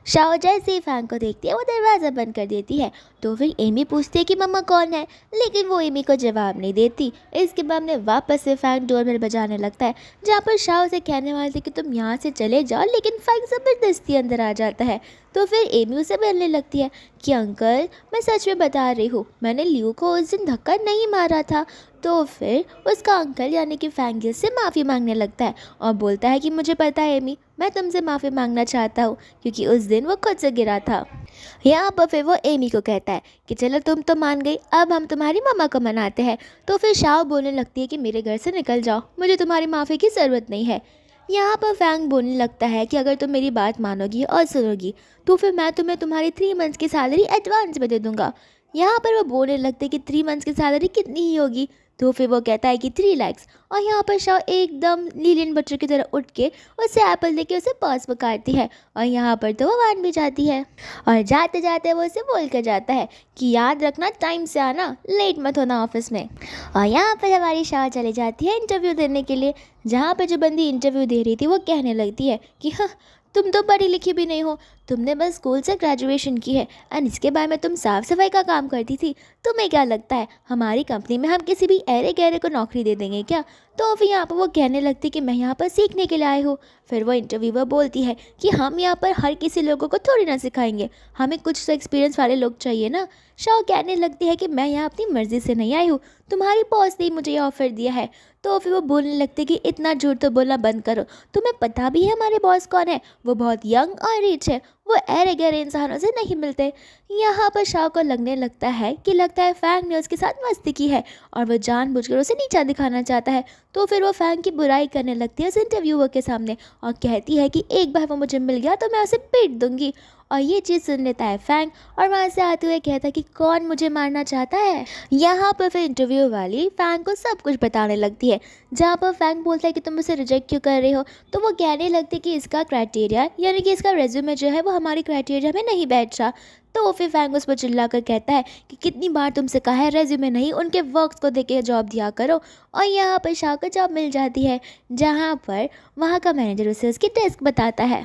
शाओ जैसे ही फैंग को देखती है वो दरवाज़ा बंद कर देती है। तो फिर एमी पूछती है कि मम्मा कौन है, लेकिन वो एमी को जवाब नहीं देती। इसके बाद में वापस से फैंग डोरबेल बजाने लगता है, जहाँ पर शाओ से कहने वाली थी कि तुम यहाँ से चले जाओ, लेकिन फैंग ज़बरदस्ती अंदर आ जाता है। तो फिर एमी उसे बोलने लगती है कि अंकल मैं सच में बता रही हूँ, मैंने लियू को उस दिन धक्का नहीं मारा था। तो फिर उसका अंकल यानी कि फैंग से माफ़ी मांगने लगता है और बोलता है कि मुझे पता है एमी, मैं तुमसे माफ़ी मांगना चाहता हूँ क्योंकि उस दिन वो खुद से गिरा था। यहाँ पर फिर वो एमी को कहता है कि चलो तुम तो मान गई, अब हम तुम्हारी मम्मा को मनाते हैं। तो फिर शाओ बोलने लगती है कि मेरे घर से निकल जाओ, मुझे तुम्हारी माफ़ी की ज़रूरत नहीं है। यहाँ पर फैंग बोलने लगता है कि अगर तुम मेरी बात मानोगी और सुनोगी तो फिर मैं तुम्हें तुम्हारी 3 मंथ्स की सैलरी एडवांस में दे दूँगा। यहाँ पर वो बोलने लगते हैं कि 3 मंथ्स की सैलरी कितनी ही होगी। तो फिर वो कहता है कि 3 लाख। और यहाँ पर शाह एकदम लीलियन बच्चों की तरह उठ के उससे एप्पल देके उसे पास पकाती है और यहाँ पर तो वो मान भी जाती है और जाते जाते वो उसे बोल कर जाता है कि याद रखना टाइम से आना, लेट मत होना ऑफिस में। और यहाँ पर हमारी शाह चली जाती है इंटरव्यू देने के लिए, जहाँ पर जो बंदी इंटरव्यू दे रही थी वो कहने लगती है कि हाँ तुम तो पढ़ी लिखी भी नहीं हो, तुमने बस स्कूल से ग्रेजुएशन की है एंड इसके बाद में तुम साफ़ सफाई का काम करती थी, तुम्हें क्या लगता है हमारी कंपनी में हम किसी भी ऐरे गहरे को नौकरी दे देंगे क्या। तो फिर यहाँ पर वो कहने लगती कि मैं यहाँ पर सीखने के लिए आई हूँ। फिर वो इंटरव्यूअर बोलती है कि हम यहाँ पर हर किसी लोगों को थोड़ी ना सिखाएंगे, हमें कुछ तो एक्सपीरियंस वाले लोग चाहिए ना। शाह कहने लगती है कि मैं यहाँ अपनी मर्ज़ी से नहीं आई हूँ, तुम्हारी बॉस ने मुझे ये ऑफ़र दिया है। तो फिर वो बोलने लगते कि इतना झूठ तो बोलना बंद करो, तुम्हें पता भी है हमारे बॉस कौन है, वो बहुत यंग और रिच है, वो ऐरे गहरे इंसानों से नहीं मिलते। यहाँ पर शाह को लगने लगता है कि लगता है फैंग ने उसके साथ मस्ती की है और वो जानबूझकर उसे नीचा दिखाना चाहता है। तो फिर वो फैंग की बुराई करने लगती है उस इंटरव्यूअर के सामने और कहती है कि एक बार वो मुझे मिल गया तो मैं उसे पीट दूंगी। और ये चीज़ सुन लेता है फैंग और वहाँ से आते हुए कहता है कि कौन मुझे मारना चाहता है। यहाँ पर फिर इंटरव्यू वाली फैंग को सब कुछ बताने लगती है, जहाँ पर फैंग बोलता है कि तुम उसे रिजेक्ट क्यों कर रहे हो। तो वो कहने लगती है कि इसका क्राइटेरिया यानी कि इसका रेज्यूमे जो है वो हमारी क्राइटेरिया में नहीं बैठ रहा। तो फिर फैंग उस पर चिल्ला कर कहता है कि कितनी बार तुमसे कहा है रेज्यूमे नहीं, उनके वर्क्स को देख के जॉब दिया करो। और यहाँ पर शाह को जॉब मिल जाती है, जहाँ पर वहाँ का मैनेजर उसे उसकी डेस्क बताता है।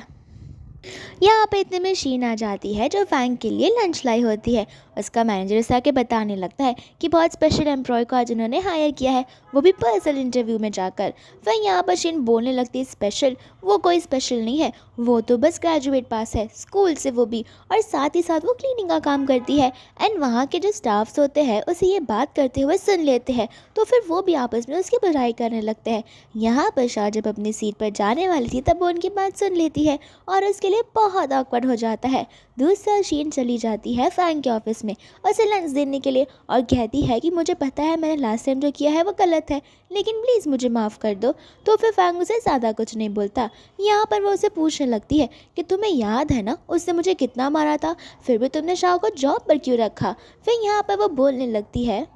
यहाँ पे इतने में शीन आ जाती है जो फैंग के लिए लंच लाई होती है। उसका मैनेजर उसे आके बताने लगता है कि बहुत स्पेशल एम्प्लॉय को आज उन्होंने हायर किया है, वो भी पर्सनल इंटरव्यू में जाकर। फिर यहाँ पर शीन बोलने लगती है स्पेशल, वो कोई स्पेशल नहीं है, वो तो बस ग्रेजुएट पास है स्कूल से, वो भी, और साथ ही साथ वो क्लीनिंग का काम करती है। एंड वहाँ के जो स्टाफ्स होते हैं उसे ये बात करते हुए सुन लेते हैं, तो फिर वो भी आपस में उसकी बुराई करने लगते हैं। यहाँ पर शाह जब अपनी सीट पर जाने वाली थी तब वो उनकी बात सुन लेती है और उसके लिए बहुत ऑकवर्ड हो जाता है। दूसरा शीन चली जाती है फैंग के ऑफिस में उसे लंच देने के लिए और कहती है कि मुझे पता है मैंने लास्ट टाइम जो किया है वो गलत है, लेकिन प्लीज़ मुझे माफ़ कर दो। तो फिर फैंग उसे ज़्यादा कुछ नहीं बोलता। यहाँ पर वो उसे पूछने लगती है कि तुम्हें याद है ना उसने मुझे कितना मारा था, फिर भी तुमने शाह को जॉब पर क्यों रखा। फिर यहाँ पर वो बोलने लगती है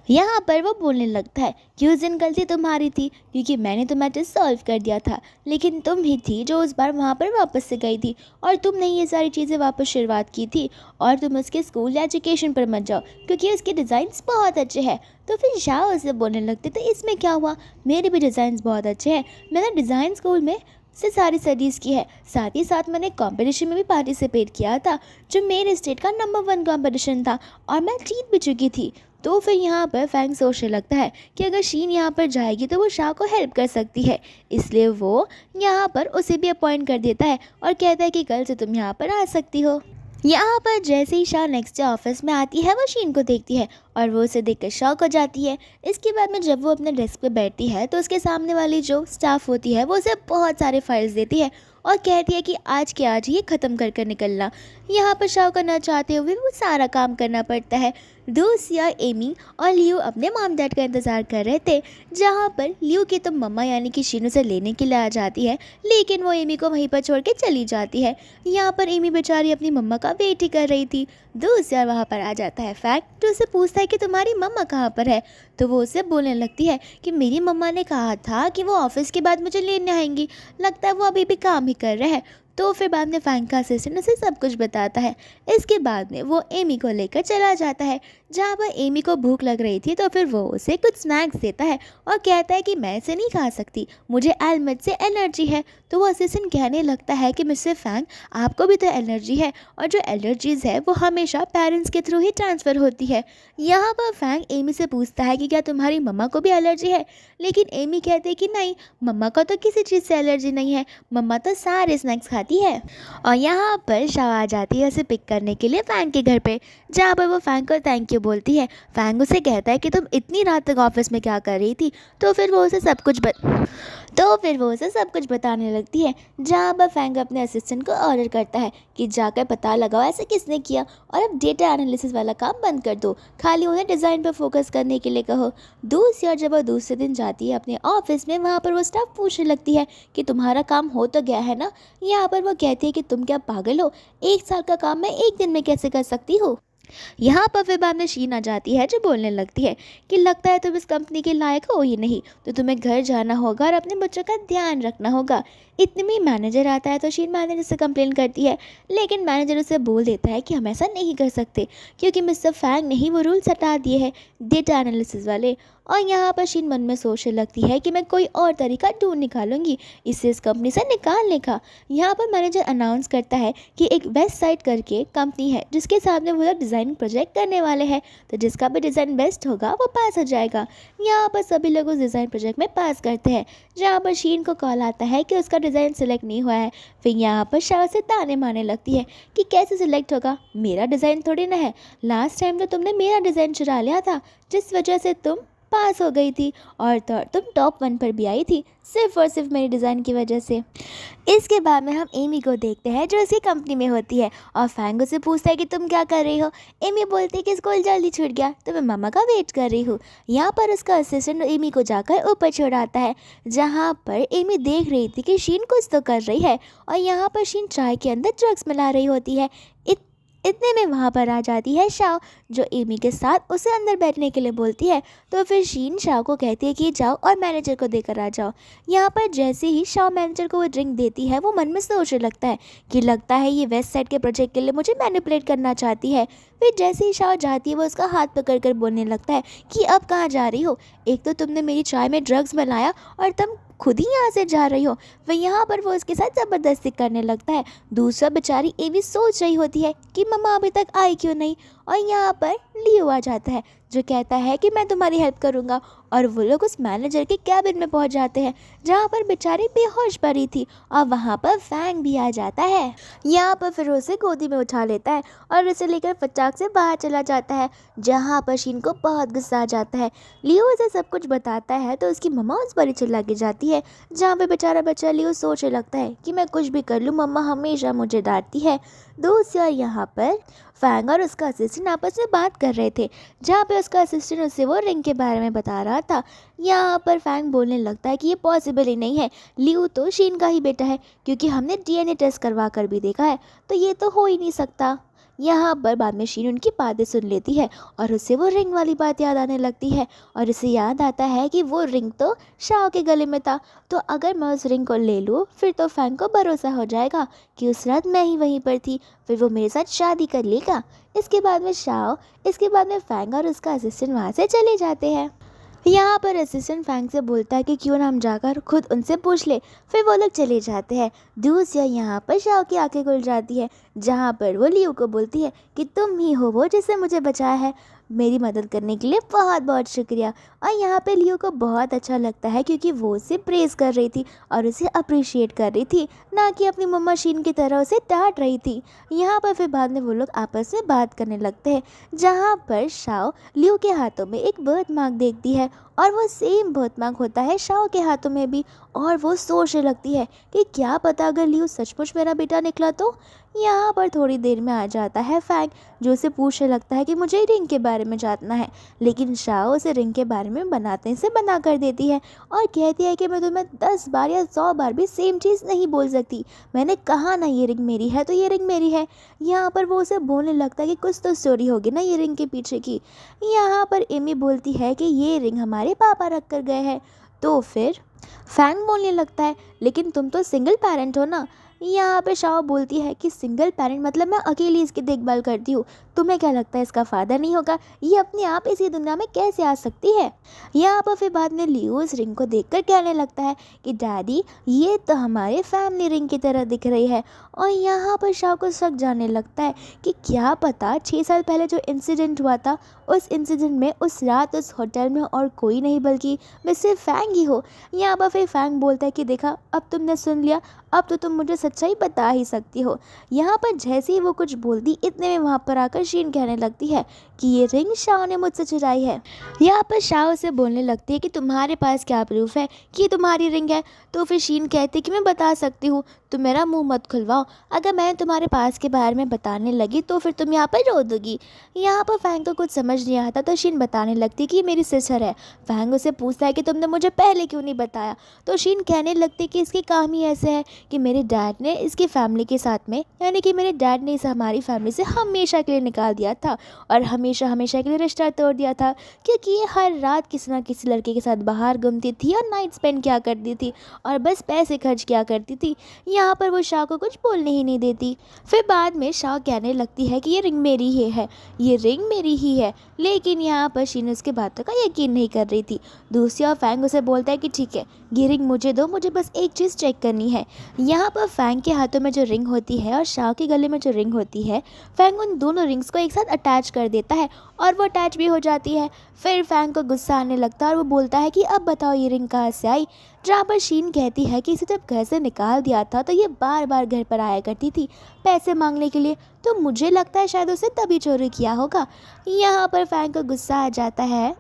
यहाँ पर वो बोलने लगता है कि उस दिन गलती तुम्हारी थी क्योंकि मैंने तो मैटर सॉल्व कर दिया था, लेकिन तुम ही थी जो उस बार वहाँ पर वापस से गई थी और तुमने ये सारी चीज़ें वापस शुरुआत की थी। और तुम उसके स्कूल या एजुकेशन पर मत जाओ क्योंकि उसके डिज़ाइंस बहुत अच्छे हैं। तो फिर शाह उसे बोलने लगते तो इसमें क्या हुआ, मेरे भी डिज़ाइंस बहुत अच्छे हैं, मैंने डिज़ाइन स्कूल में से सारी स्टडीज़ की है, साथ ही साथ मैंने कंपटीशन में भी पार्टिसिपेट किया था जो मेरे स्टेट का नंबर 1 कंपटीशन था और मैं जीत भी चुकी थी। तो फिर यहाँ पर फैंग सोचने लगता है कि अगर शीन यहाँ पर जाएगी तो वो शाह को हेल्प कर सकती है, इसलिए वो यहाँ पर उसे भी अपॉइंट कर देता है और कहता है कि कल से तुम यहाँ पर आ सकती हो। यहाँ पर जैसे ही शाह नेक्स्ट डे ऑफिस में आती है वो शीन को देखती है और वो उसे देखकर शॉक हो जाती है। इसके बाद में जब वो अपने डेस्क पे बैठती है तो उसके सामने वाली जो स्टाफ होती है वो उसे बहुत सारे फाइल्स देती है और कहती है कि आज के आज ये ख़त्म कर कर निकलना। यहाँ पर शाह करना चाहते हुए वो सारा काम करना पड़ता है। दूसिया, एमी और लियो अपने मॉम डैड का इंतज़ार कर रहे थे, जहाँ पर लियो की तो मम्मा यानी कि शीन उसे लेने के लिए आ जाती है, लेकिन वो एमी को वहीं पर छोड़ के चली जाती है। यहाँ पर एमी बेचारी अपनी मम्मा का वेट ही कर रही थी। दूसिया वहाँ पर आ जाता है फैक्ट, तो उसे पूछता है कि तुम्हारी मम्मा कहाँ पर है। तो वो उसे बोलने लगती है कि मेरी मम्मा ने कहा था कि वो ऑफिस के बाद मुझे लेने आएंगी, लगता है वो अभी भी काम ही कर रहे हैं। तो फिर बाद में फैंग का असिस्टेंट उसे सब कुछ बताता है। इसके बाद में वो एमी को लेकर चला जाता है, जहाँ पर एमी को भूख लग रही थी तो फिर वो उसे कुछ स्नैक्स देता है और कहता है कि मैं इसे नहीं खा सकती, मुझे एलमेट से एलर्जी है। तो वो असिस्टेंट कहने लगता है कि मिस्टर फैंग, आपको भी तो एलर्जी है और जो एलर्जीज़ है वो हमेशा पेरेंट्स के थ्रू ही ट्रांसफ़र होती है। यहाँ पर फैंग एमी से पूछता है कि क्या तुम्हारी मम्मा को भी एलर्जी है, लेकिन एमी कहते हैं कि नहीं, मम्मा को तो किसी चीज़ से एलर्जी नहीं है, मम्मा तो सारे स्नैक्स खाती है। और यहाँ पर शाह आ जाती है उसे पिक करने के लिए फैंग के घर पे, जहाँ पर वो फैंग को थैंक यू बोलती है। फैंग उसे कहता है कि तुम इतनी रात तक ऑफिस में क्या कर रही थी। तो फिर वो उसे सब कुछ बताने लगती है, जहाँ पर फैंग अपने असिस्टेंट को ऑर्डर करता है कि जाकर पता लगाओ ऐसे किसने किया और अब डेटा एनालिसिस वाला काम बंद कर दो, खाली उन्हें डिज़ाइन पर फोकस करने के लिए कहो। दूसरी ओर जब वो दूसरे दिन जाती है अपने ऑफिस में, वहाँ पर वो स्टाफ पूछने लगती है कि तुम्हारा काम हो तो गया है ना। यहाँ पर वो कहती है कि तुम क्या पागल हो, 1 साल का काम मैं 1 दिन में कैसे कर सकती हूँ। यहाँ पर फिर बाद में शीन आ जाती है जो बोलने लगती है कि लगता है तुम इस कंपनी के लायक हो ही नहीं, तो तुम्हें घर जाना होगा और अपने बच्चों का ध्यान रखना होगा। इतने में मैनेजर आता है तो शीन मैनेजर से कंप्लेन करती है, लेकिन मैनेजर उसे बोल देता है कि हम ऐसा नहीं कर सकते क्योंकि मिस्टर फैंग ने ही वो रूल्स हटा दिए हैं डेटा एनालिसिस वाले। और यहाँ पर शीन मन में सोचने लगती है कि मैं कोई और तरीका ढूंढ निकालूंगी इसे इस कंपनी से निकालने का। यहाँ पर मैनेजर अनाउंस करता है कि एक वेस्ट साइड करके कंपनी है जिसके सामने वो लोग डिज़ाइन प्रोजेक्ट करने वाले हैं, तो जिसका भी डिज़ाइन बेस्ट होगा वो पास हो जाएगा। यहाँ पर सभी लोग उस डिज़ाइन प्रोजेक्ट में पास करते हैं, जहाँ पर शीन को कॉल आता है कि उसका डिज़ाइन सिलेक्ट नहीं हुआ है। फिर यहाँ पर शाह से ताने मारने लगती है कि कैसे सिलेक्ट होगा, मेरा डिज़ाइन थोड़ी ना है, लास्ट टाइम तो तुमने मेरा डिज़ाइन चुरा लिया था जिस वजह से तुम पास हो गई थी और तो तुम टॉप 1 पर भी आई थी सिर्फ और सिर्फ मेरे डिज़ाइन की वजह से। इसके बाद में हम एमी को देखते हैं जो इसी कंपनी में होती है और फैंग से पूछता है कि तुम क्या कर रही हो। एमी बोलती है कि स्कूल जल्दी छूट गया तो मैं मामा का वेट कर रही हूँ। यहाँ पर उसका असिस्टेंट एमी को जाकर ऊपर छोड़ाता है, जहाँ पर एमी देख रही थी कि शीन कुछ तो कर रही है और यहाँ पर शीन चाय के अंदर ड्रग्स मिला रही होती है। इतने में वहाँ पर आ जाती है शाह, जो एमी के साथ उसे अंदर बैठने के लिए बोलती है। तो फिर शीन शाह को कहती है कि जाओ और मैनेजर को देकर आ जाओ। यहाँ पर जैसे ही शाह मैनेजर को वो ड्रिंक देती है, वो मन में सोचने लगता है कि लगता है ये वेस्ट साइड के प्रोजेक्ट के लिए मुझे मैनिपुलेट करना चाहती है। फिर जैसे ही शाह जाती है वो उसका हाथ पकड़ कर बोलने लगता है कि अब कहाँ जा रही हो, एक तो तुमने मेरी चाय में ड्रग्स मिलाया और तुम खुद ही यहाँ से जा रही हो। वह यहाँ पर वो उसके साथ ज़बरदस्ती करने लगता है। दूसरा बेचारी एवी सोच रही होती है कि मम्मा अभी तक आई क्यों नहीं, और यहाँ पर लियो आ जाता है जो कहता है कि मैं तुम्हारी हेल्प करूँगा। और वो लोग उस मैनेजर के कैबिन में पहुँच जाते हैं, जहाँ पर बेचारी बेहोश पड़ी थी, और वहाँ पर फैंग भी आ जाता है। यहाँ पर फिर उसे गोदी में उठा लेता है और उसे लेकर फटाक से बाहर चला जाता है, जहाँ पर शीन को बहुत गुस्सा आ जाता है। लियो उसे सब कुछ बताता है तो उसकी मम्मा उस पर ही चिल्ला के जाती है, जहाँ पे बेचारा बच्चा लियो सोचने लगता है कि मैं कुछ भी कर लूँ मम्मा हमेशा मुझे डांटती है। दूसरा यहाँ पर फैंग और उसका असिस्टेंट आपस में बात कर रहे थे, जहाँ पे उसका असिस्टेंट उसे वो रिंग के बारे में बता रहा था। यहाँ पर फैंग बोलने लगता है कि ये पॉसिबल ही नहीं है, लियो तो शीन का ही बेटा है, क्योंकि हमने डीएनए टेस्ट करवा कर भी देखा है, तो ये तो हो ही नहीं सकता। यहाँ पर बाद में शीन उनकी बातें सुन लेती है और उसे वो रिंग वाली बात याद आने लगती है और उसे याद आता है कि वो रिंग तो शाओ के गले में था। तो अगर मैं उस रिंग को ले लूँ फिर तो फैंग को भरोसा हो जाएगा कि उस रात मैं ही वहीं पर थी, फिर वो मेरे साथ शादी कर लेगा। इसके बाद में फैंग और उसका असिस्टेंट वहाँ से चले जाते हैं। यहाँ पर असिस्टेंट फैंग से बोलता है कि क्यों ना हम जाकर खुद उनसे पूछ ले। फिर वो लोग चले जाते हैं। दूसरा यहाँ पर शाओ की आंखें खुल जाती है, जहाँ पर वो लियू को बोलती है कि तुम ही हो वो जिसने मुझे बचाया है, मेरी मदद करने के लिए बहुत बहुत शुक्रिया। और यहाँ पे लियू को बहुत अच्छा लगता है क्योंकि वो उसे प्रेज़ कर रही थी और उसे अप्रिशिएट कर रही थी, ना कि अपनी मम्मा शीन की तरह उसे डांट रही थी। यहाँ पर फिर बाद में वो लोग आपस में बात करने लगते हैं, जहाँ पर शाओ लियू के हाथों में एक बर्थ मार्क देखती है और वो सेम बर्थ मार्क होता है शाओ के हाथों में भी। और वो सोचने लगती है कि क्या पता अगर लियू सचमुच मेरा बेटा निकला तो। यहाँ पर थोड़ी देर में आ जाता है फैंग, जो उसे पूछने लगता है कि मुझे रिंग के बारे में जानना है, लेकिन शाओ उसे रिंग के बारे में बनाते से मना कर देती है और कहती है कि मैं तुम्हें 10 बार या 100 बार भी सेम चीज़ नहीं बोल सकती। मैंने कहा ना ये रिंग मेरी है तो ये रिंग मेरी है। यहाँ पर वो उसे बोलने लगता है कि कुछ तो स्टोरी होगी ना ये रिंग के पीछे की। यहाँ पर एमी बोलती है कि ये रिंग हमारे पापा रख कर गए हैं। तो फिर फैंग बोलने लगता है लेकिन तुम तो सिंगल पेरेंट हो ना। यहाँ पे शाओ बोलती है कि सिंगल पेरेंट मतलब मैं अकेली इसकी देखभाल करती हूँ, तुम्हें क्या लगता है इसका फायदा नहीं होगा, ये अपने आप इसी दुनिया में कैसे आ सकती है। यहाँ पर फिर बाद में लियो इस रिंग को देखकर कहने लगता है कि डैडी ये तो हमारे फैमिली रिंग की तरह दिख रही है। और यहाँ पर शाओ को शक जाने लगता है कि क्या पता 6 साल पहले जो इंसिडेंट हुआ था उस इंसिडेंट में उस रात उस होटल में और कोई नहीं बल्कि मैं सिर्फ फैंग ही हो। यहाँ पर फिर फैंग बोलता है कि देखा अब तुमने सुन लिया, अब तो तुम मुझे सच्चाई बता ही सकती हो। यहाँ पर जैसे ही वो कुछ बोलती इतने में वहाँ पर आकर शीन कहने लगती है कि ये रिंग शाओ ने मुझसे चुराई है। यहाँ पर शाओ से बोलने लगती है कि तुम्हारे पास क्या प्रूफ है कि ये तुम्हारी रिंग है। तो फिर शीन कहती है कि मैं बता सकती हूँ, तुम मेरा मुंह मत खुलवाओ, अगर मैं तुम्हारे पास के बारे में बताने लगी तो फिर तुम यहाँ पर रो दोगी। यहाँ पर फैंग को कुछ समझ नहीं आता तो शीन बताने लगती है कि ये मेरी सिस्टर है। फैंग उसे पूछता है कि तुमने मुझे पहले क्यों नहीं बताया। तो शीन कहने लगती है कि इसकी काम ही ऐसे है कि मेरे डैड ने इसकी फैमिली के साथ में, यानी कि मेरे डैड ने इसे हमारी फैमिली से हमेशा के लिए निकाल दिया था और हमेशा हमेशा के लिए रिश्ता तोड़ दिया था, क्योंकि ये हर रात किसी ना किसी लड़के के साथ बाहर घूमती थी और नाइट स्पेंड किया करती थी और बस पैसे खर्च किया करती थी। यहाँ पर वो शाह को कुछ बोलने ही नहीं देती। फिर बाद में शाह कहने लगती है कि ये रिंग मेरी ही है, ये रिंग मेरी ही है, लेकिन यहाँ पर शीन उसकी बातों का यकीन नहीं कर रही थी। दूसरी और फैंग उसे बोलता है कि ठीक है ये रिंग मुझे दो, मुझे बस एक चीज़ चेक करनी है। यहाँ पर फैंग के हाथों में जो रिंग होती है और शाह के गले में जो रिंग होती है, फैंग उन दोनों रिंग्स को एक साथ अटैच कर देता है और वो अटैच भी हो जाती है। फिर फैंग को गुस्सा आने लगता है और वो बोलता है कि अब बताओ ये रिंग कहाँ से आई। जहाँ पर शीन कहती है कि इसे जब घर से निकाल दिया था तो ये बार बार घर पर आया करती थी पैसे मांगने के लिए, तो मुझे लगता है शायद उसे तभी चोरी किया होगा। यहाँ पर फैंग को गुस्सा आ जाता है,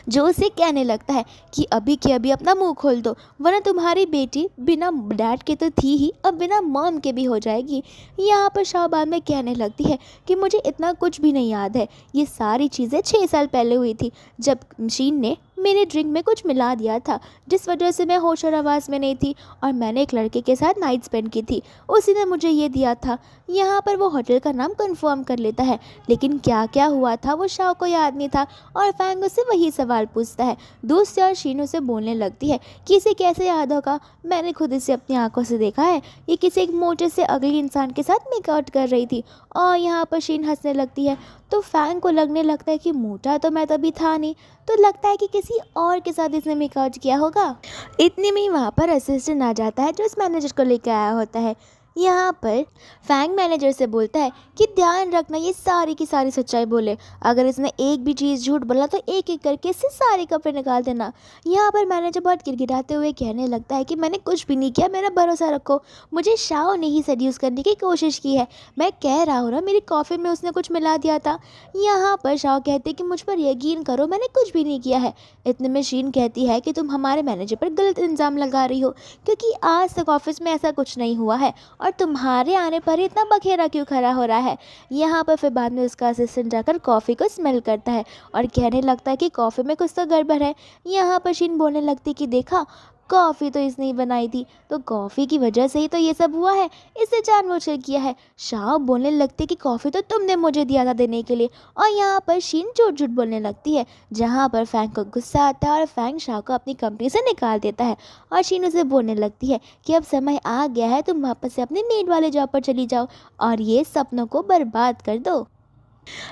जो उसे कहने लगता है कि अभी के अभी अपना मुंह खोल दो, वरना तुम्हारी बेटी बिना डैड के तो थी ही, अब बिना मॉम के भी हो जाएगी। यहाँ पर शाहबाद में कहने लगती है कि मुझे इतना कुछ भी नहीं याद है, ये सारी चीज़ें 6 साल पहले हुई थी जब शीन ने मेरे ड्रिंक में कुछ मिला दिया था, जिस वजह से मैं होश और आवाज़ में नहीं थी और मैंने एक लड़के के साथ नाइट स्पेंड की थी, उसी ने मुझे ये दिया था। यहाँ पर वो होटल का नाम कंफर्म कर लेता है, लेकिन क्या क्या हुआ था वो शाह को याद नहीं था और फैंग उससे वही सवाल पूछता है। दूसरी ओर शीन उसे बोलने लगती है कि इसे कैसे याद होगा, मैंने खुद इसे अपनी आंखों से देखा है, ये किसी एक मोटे से अगले इंसान के साथ मेकआउट कर रही थी। और यहाँ पर शीन हंसने लगती है तो फैंग को लगने लगता है कि मोटा तो मैं तभी था नहीं, तो लगता है कि किसी और के साथ इसने मेकआउट किया होगा। इतने में ही वहाँ पर असिस्टेंट आ जाता है जो इस मैनेजर को लेकर आया होता है। यहाँ पर फैंग मैनेजर से बोलता है कि ध्यान रखना ये सारी की सारी सच्चाई बोले, अगर इसने एक भी चीज़ झूठ बोला तो एक एक करके इससे सारे कपड़े निकाल देना। यहाँ पर मैनेजर बहुत गिड़गिड़ाते हुए कहने लगता है कि मैंने कुछ भी नहीं किया, मेरा भरोसा रखो, मुझे शाओ ने ही सेड्यूस करने की कोशिश की है, मैं कह रहा हूँ ना मेरी कॉफ़ी में उसने कुछ मिला दिया था। यहाँ पर शाओ कहते कि मुझ पर यकीन करो मैंने कुछ भी नहीं किया है। इतने में शीन कहती है कि तुम हमारे मैनेजर पर गलत इल्ज़ाम लगा रही हो, क्योंकि आज तक ऑफिस में ऐसा कुछ नहीं हुआ है और तुम्हारे आने पर इतना बखेरा क्यों खड़ा हो रहा है। यहाँ पर फिर बाद में उसका असिस्टेंट जाकर कॉफ़ी को स्मेल करता है और कहने लगता है कि कॉफ़ी में कुछ तो गड़बड़ है। यहाँ पर शीन बोलने लगती कि देखा कॉफ़ी तो इसने ही बनाई थी, तो कॉफ़ी की वजह से ही तो ये सब हुआ है, इसे जानबूझकर किया है। शाओ बोलने लगती है कि कॉफ़ी तो तुमने मुझे दिया था देने के लिए, और यहाँ पर शीन झूठ झूठ बोलने लगती है, जहाँ पर फैंग को गुस्सा आता है और फैंग शाओ को अपनी कंपनी से निकाल देता है। और शीन उसे बोलने लगती है कि अब समय आ गया है, तुम वापस से अपने मेड वाले जॉब पर चली जाओ और ये सपनों को बर्बाद कर दो।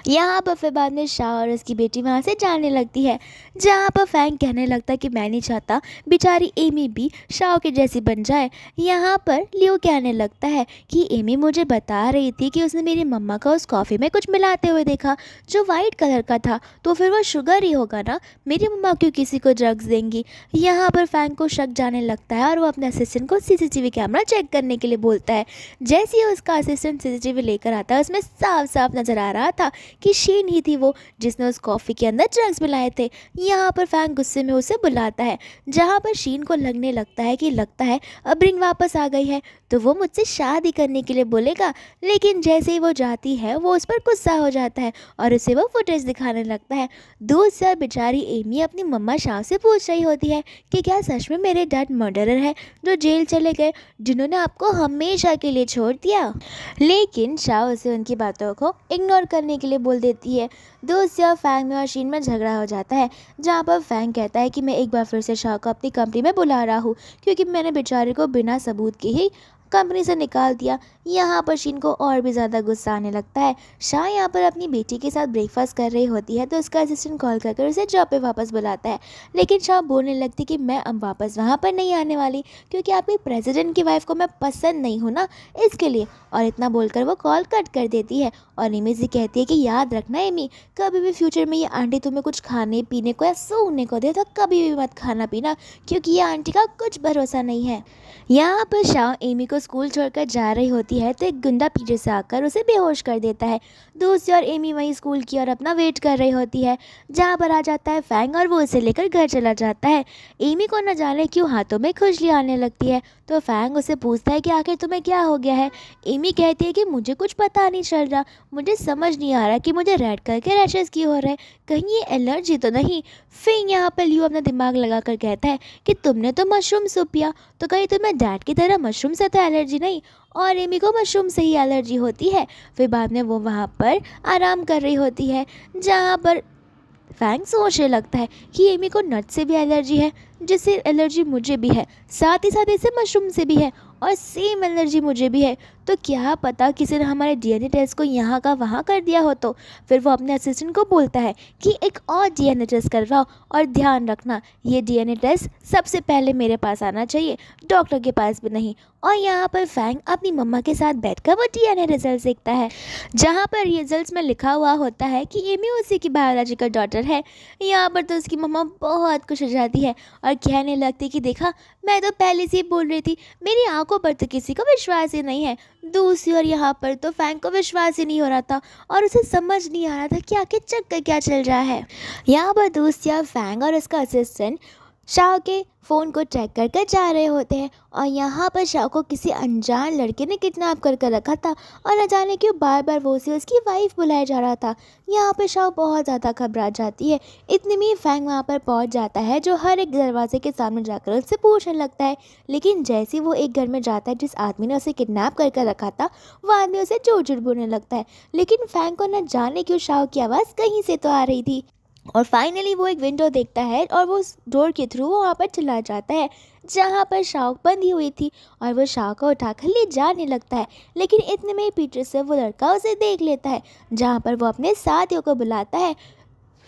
यहाँ पर फिर बाद में शाह और उसकी बेटी वहाँ से जाने लगती है, जहाँ पर फैंग कहने लगता है कि मैं नहीं चाहता बेचारी एमी भी शाह के जैसी बन जाए। यहाँ पर लियो कहने लगता है कि एमी मुझे बता रही थी कि उसने मेरी मम्मा का उस कॉफ़ी में कुछ मिलाते हुए देखा जो वाइट कलर का था, तो फिर वो शुगर ही होगा ना, मेरी मम्मा क्यों किसी को ड्रग्स देंगी। यहाँ पर फैंग को शक जाने लगता है और वो अपने असिस्टेंट को सीसीटीवी कैमरा चेक करने के लिए बोलता है। जैसे ही उसका असिस्टेंट सीसीटीवी लेकर आता है, उसमें साफ साफ नज़र आ रहा था कि शीन ही थी वो जिसने उस कॉफ़ी के अंदर ड्रग्स मिलाए थे। यहाँ पर फैंग गुस्से में उसे बुलाता है, जहाँ पर शीन को लगने लगता है कि लगता है अब रिंग वापस आ गई है तो वो मुझसे शादी करने के लिए बोलेगा। लेकिन जैसे ही वो जाती है वो उस पर गुस्सा हो जाता है और उसे वो फुटेज दिखाने लगता है। दूसरी बेचारी एमी अपनी मम्मा शाह से पूछ रही होती है कि क्या सच में मेरे डैड मर्डरर है जो जेल चले गए, जिन्होंने आपको हमेशा के लिए छोड़ दिया। लेकिन शाह उसे उनकी बातों को इग्नोर करने के लिए बोल देती है। दूसरी फैंग में और शीन में झगड़ा हो जाता है, जहाँ पर फैंग कहता है कि मैं एक बार फिर से शाह को अपनी कंपनी में बुला रहा हूँ क्योंकि मैंने बेचारे को बिना सबूत के ही कंपनी से निकाल दिया। यहाँ पर शीन को और भी ज़्यादा गुस्सा आने लगता है। शाह यहाँ पर अपनी बेटी के साथ ब्रेकफास्ट कर रही होती है तो उसका असिस्टेंट कॉल कर उसे जॉब पे वापस बुलाता है, लेकिन शाह बोलने लगती कि मैं अब वापस वहाँ पर नहीं आने वाली क्योंकि आपकी प्रेसिडेंट की वाइफ को मैं पसंद नहीं हूँ ना, इसके लिए। और इतना बोलकर वो कॉल कट कर देती है और एमी से कहती है कि याद रखना एमी, कभी भी फ्यूचर में ये आंटी तुम्हें कुछ खाने पीने को या सोने को दे तो कभी भी मत खाना पीना, क्योंकि ये आंटी का कुछ भरोसा नहीं है। यहाँ पर शाह एमी को स्कूल छोड़कर जा रही होती है तो एक गुंडा पीछे से आकर उसे बेहोश कर देता है। दूसरी ओर एमी वहीं स्कूल की और अपना वेट कर रही होती है, जहाँ पर आ जाता है फैंग और वो उसे लेकर घर चला जाता है। एमी को न जाने क्यों हाथों में खुजली आने लगती है तो फैंग उसे पूछता है कि आखिर तुम्हें क्या हो गया है। एमी कहती है कि मुझे कुछ पता नहीं चल रहा, मुझे समझ नहीं आ रहा कि मुझे रेड कलर के रैशेस क्यों हो रहे हैं, कहीं ये एलर्जी तो नहीं। फिर यहाँ पर लियो अपना दिमाग लगाकर कहता है कि तुमने तो मशरूम सूप पिया, तो कहीं तुम्हें डैड की तरह मशरूम से तो एलर्जी नहीं। और एमी को मशरूम से ही एलर्जी होती है। फिर बाद में वो वहाँ पर आराम कर रही होती है, जहाँ पर फैंग सोचने लगता है कि एमी को नट से भी एलर्जी है, जिससे एलर्जी मुझे भी है, साथ ही साथ इसे मशरूम से भी है और सेम एलर्जी मुझे भी है, तो क्या पता किसी ने हमारे डीएनए टेस्ट को यहाँ का वहाँ कर दिया हो। तो फिर वो अपने असिस्टेंट को बोलता है कि एक और डीएनए टेस्ट करवाओ और ध्यान रखना ये डीएनए टेस्ट सबसे पहले मेरे पास आना चाहिए, डॉक्टर के पास भी नहीं। और यहाँ पर फैंग अपनी मम्मा के साथ बैठकर वो डीएनए रिजल्ट देखता है, जहाँ पर रिजल्ट्स में लिखा हुआ होता है कि एमी उसी की बायोलॉजिकल डॉटर है। यहाँ पर तो उसकी मम्मा बहुत खुश हो जाती है और कहने लगती कि देखा, मैं तो पहले से ही बोल रही थी, मेरी आंखों पर तो किसी को विश्वास ही नहीं है। दूसरी ओर यहाँ पर तो फैंग को विश्वास ही नहीं हो रहा था और उसे समझ नहीं आ रहा था कि आखिर चक्कर क्या चल रहा है। यहाँ पर दूसरी ओर फैंग और उसका असिस्टेंट शाह के फ़ोन को चेक कर कर जा रहे होते हैं और यहाँ पर शाह को किसी अनजान लड़के ने किडनैप कर कर रखा था और न जाने क्यों बार बार वो उसे उसकी वाइफ बुलाया जा रहा था। यहाँ पर शाह बहुत ज़्यादा घबरा जाती है। इतने में फैंग वहाँ पर पहुँच जाता है, जो हर एक दरवाजे के सामने जाकर उससे पूछने लगता है। लेकिन जैसे ही वो एक घर में जाता है जिस आदमी ने उसे किडनैप कर कर रखा था, वो आदमी उसे झूठ झूठ बोलने लगता है। लेकिन फैंग को न जाने क्यों शाह की आवाज़ कहीं से तो आ रही थी और फाइनली वो एक विंडो देखता है और वो उस डोर के थ्रू वहाँ पर चला जाता है, जहाँ पर शाह बंधी हुई थी और वो शाह को उठाकर ले जाने लगता है। लेकिन इतने में ही पीछे से वो लड़का उसे देख लेता है, जहाँ पर वो अपने साथियों को बुलाता है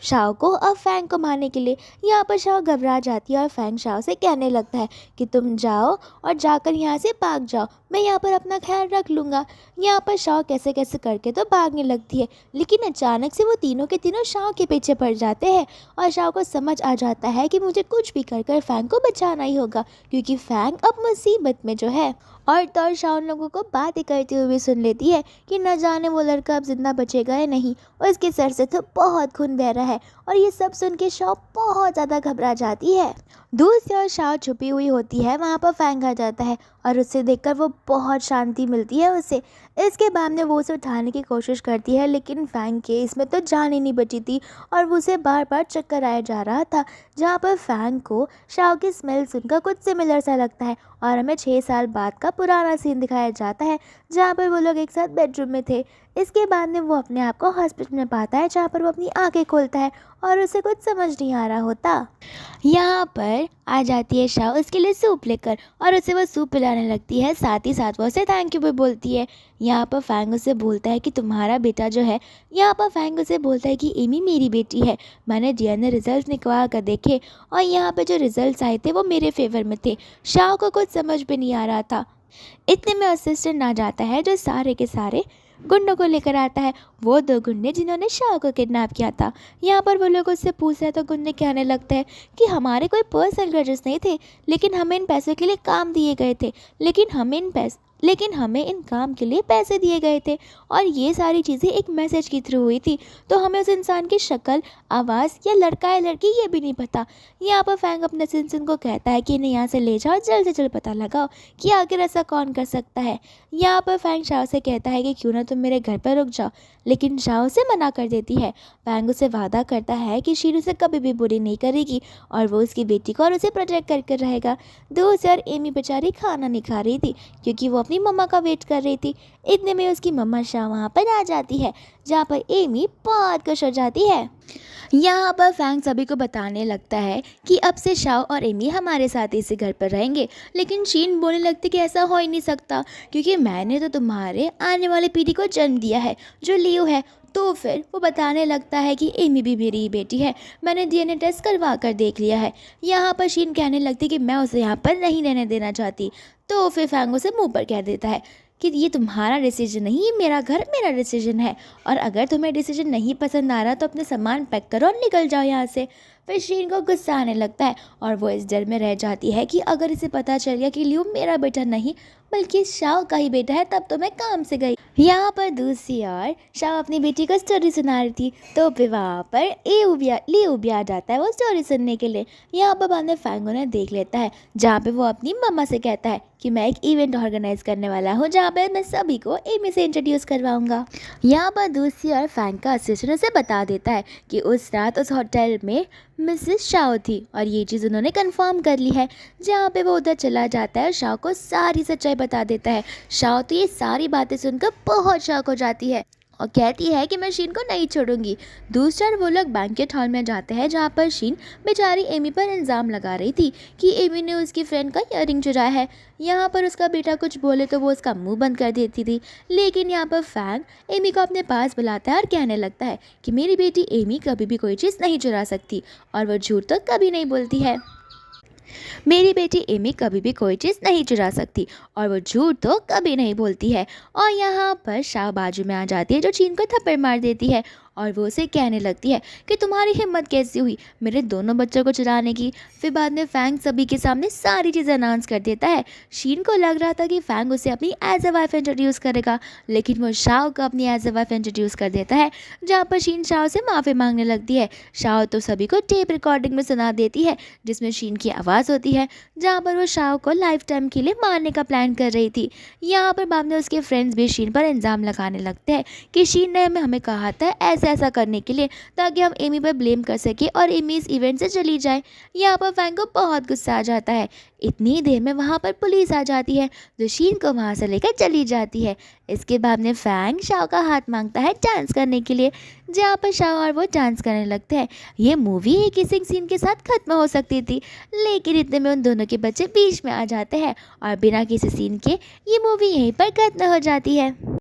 शाह को और फैंग को मारने के लिए। यहाँ पर शाह घबरा जाती है और फैंग शाह से कहने लगता है कि तुम जाओ और जाकर यहाँ से भाग जाओ, मैं यहाँ पर अपना ख्याल रख लूँगा। यहाँ पर शाह कैसे कैसे करके तो भागने लगती है, लेकिन अचानक से वो तीनों के तीनों शाह के पीछे पड़ जाते हैं और शाह को समझ आ जाता है कि मुझे कुछ भी कर कर फैंग को बचाना ही होगा, क्योंकि फैंग अब मुसीबत में जो है। और तो शाह उन लोगों को बातें करते हुए सुन लेती है कि न जाने वो लड़का अब जिंदा बचेगा या नहीं, और इसके सर से तो बहुत खून बह रहा है। और ये सब सुन के शाह बहुत ज़्यादा घबरा जाती है। दूसरी ओर शाओ छुपी हुई होती है, वहाँ पर फैंग आ जाता है और उसे देखकर वो बहुत शांति मिलती है उसे। इसके बाद में वो उसे उठाने की कोशिश करती है, लेकिन फैंग के इसमें तो जान ही नहीं बची थी और वो उसे बार बार चक्कर आया जा रहा था। जहाँ पर फैंग को शाओ की स्मेल सुनकर कुछ सिमिलर सा लगता है और हमें 6 साल बाद का पुराना सीन दिखाया जाता है, जहाँ पर वो लोग एक साथ बेडरूम में थे। इसके बाद में वो अपने आप को हॉस्पिटल में पाता है, जहाँ पर वो अपनी आंखें खोलता है और उसे कुछ समझ नहीं आ रहा होता। यहाँ पर आ जाती है शाओ उसके लिए सूप लेकर और उसे वो सूप पिलाने लगती है, साथ ही साथ वो उसे थैंक यू भी बोलती है। यहाँ पर फैंग उसे बोलता है कि तुम्हारा बेटा जो है, यहाँ पर फैंग उसे बोलता है कि एमी मेरी बेटी है, मैंने डीएनए रिजल्ट निकलवा कर देखे और यहाँ पर जो रिजल्ट्स आए थे वो मेरे फेवर में थे। शाओ को कुछ समझ भी नहीं आ रहा था। इतने में असिस्टेंट आ जाता है जो सारे के सारे गुंडों को लेकर आता है, वो 2 गुंडे जिन्होंने शाओ को किडनैप किया था। यहाँ पर वो लोग उससे पूछ रहे तो गुंडे कहने लगते हैं कि हमारे कोई पर्सनल ग्रजेस नहीं थे, लेकिन हमें इन पैसों के लिए काम दिए गए थे, लेकिन हमें इन काम के लिए पैसे दिए गए थे और ये सारी चीज़ें एक मैसेज के थ्रू हुई थी, तो हमें उस इंसान की शक्ल, आवाज़ या लड़का या लड़की ये भी नहीं पता। यहाँ पर फैंग अपने सिंसन को कहता है कि इन्हें यहाँ से ले जाओ, जल्द से जल्द पता लगाओ कि आखिर ऐसा कौन कर सकता है। यहाँ पर फैंग शाओ से कहता है कि क्यों ना तुम मेरे घर पर रुक जाओ, लेकिन शाओ उसे मना कर देती है। फैंग उसे वादा करता है कि शीन उसे कभी भी बुरी नहीं करेगी और वो उसकी बेटी को और उसे प्रोटेक्ट करके रहेगा। दूसरी ओर एमी बेचारी खाना नहीं खा रही थी क्योंकि वो अपनी मम्मा का वेट कर रही थी। इतने में उसकी मम्मा शाओ वहाँ पर आ जाती है, जहाँ पर एमी बहुत खुश हो जाती है। यहाँ पर फैंग सभी को बताने लगता है कि अब से शाओ और एमी हमारे साथ इसी घर पर रहेंगे, लेकिन शीन बोलने लगती कि ऐसा हो ही नहीं सकता क्योंकि मैंने तो तुम्हारे आने वाली पीढ़ी को जन्म दिया है जो लियो है। तो फिर वो बताने लगता है कि एमी भी मेरी ही बेटी है, मैंने डीएनए टेस्ट करवा कर देख लिया है। यहाँ पर शीन कहने लगती कि मैं उसे यहाँ पर नहीं रहने देना चाहती। तो फिर फैंग उसे मुँह पर कह देता है कि ये तुम्हारा डिसीजन नहीं, ये मेरा घर मेरा डिसीजन है, और अगर तुम्हें डिसीजन नहीं पसंद आ रहा तो अपने सामान पैक करो और निकल जाओ यहाँ से। फिर शीन को गुस्सा आने लगता है और वो इस डर में रह जाती है कि अगर इसे पता चल गया कि लियो मेरा बेटा नहीं बल्कि शाओ का ही बेटा है तब तो मैं काम से गई। यहाँ पर दूसरी ओर शाओ अपनी बेटी को स्टोरी सुना रही थी, तो फिर वहाँ पर लियो भी आ जाता है वो स्टोरी सुनने के लिए। यहाँ पर बाद में फैंग उन्हें देख लेता है, जहाँ पे वो अपनी मम्मा से कहता है कि मैं एक इवेंट ऑर्गेनाइज करने वाला हूँ जहाँ पे मैं सभी को एमी से इंट्रोड्यूस करवाऊंगा। यहाँ पर दूसरी ओर फैंग का असिस्टेंट उसे बता देता है कि उस रात उस होटल में मिसेस शाओ थी और ये चीज़ उन्होंने कंफर्म कर ली है। जहाँ पे वो उधर चला जाता है और शाओ को सारी सच्चाई बता देता है। शाओ तो ये सारी बातें सुनकर बहुत शॉक हो जाती है और कहती है कि मैं शीन को नहीं छोड़ूंगी। दूसरा वो लोग बैंकेट हॉल में जाते हैं, जहाँ पर शीन बेचारी एमी पर इल्ज़ाम लगा रही थी कि एमी ने उसकी फ्रेंड का ईयरिंग चुराया है। यहाँ पर उसका बेटा कुछ बोले तो वो उसका मुंह बंद कर देती थी, लेकिन यहाँ पर फैंग एमी को अपने पास बुलाता है और कहने लगता है कि मेरी बेटी एमी कभी भी कोई चीज़ नहीं चुरा सकती और वो झूठ तो कभी नहीं बोलती है। मेरी बेटी एमी कभी भी कोई चीज़ नहीं चुरा सकती और वो झूठ तो कभी नहीं बोलती है। और यहाँ पर शाह बाजू में आ जाती है जो शीन को थप्पड़ मार देती है और वो उसे कहने लगती है कि तुम्हारी हिम्मत कैसी हुई मेरे दोनों बच्चों को चुराने की। फिर बाद में फैंग सभी के सामने सारी चीज़ें अनाउंस कर देता है। शीन को लग रहा था कि फैंग उसे अपनी एज अ वाइफ इंट्रोड्यूस करेगा, लेकिन वो शाओ को अपनी एज अ वाइफ इंट्रोड्यूस कर देता है, जहाँ पर शीन शाओ से माफ़ी मांगने लगती है। शाओ तो सभी को टेप रिकॉर्डिंग में सुना देती है जिसमें शीन की आवाज़ होती है, जहाँ पर वो शाओ को लाइफ टाइम के लिए मारने का प्लान कर रही थी। यहाँ पर बाद में उसके फ्रेंड्स भी शीन पर इल्ज़ाम लगाने लगते हैं कि शीन ने हमें कहा था ऐसा करने के लिए ताकि हम एमी पर ब्लेम कर सके और एमी इस इवेंट से चली जाए। यहाँ पर फैंग को बहुत गुस्सा आ जाता है। इतनी देर में वहाँ पर पुलिस आ जाती है जो शीन को वहाँ से लेकर चली जाती है। इसके बाद में फैंग शाओ का हाथ मांगता है डांस करने के लिए, जहाँ पर शाओ और वो डांस करने लगते हैं। ये मूवी एक किसिंग सीन के साथ खत्म हो सकती थी, लेकिन इतने में उन दोनों के बच्चे बीच में आ जाते हैं और बिना किसी सीन के ये मूवी यहीं पर खत्म हो जाती है।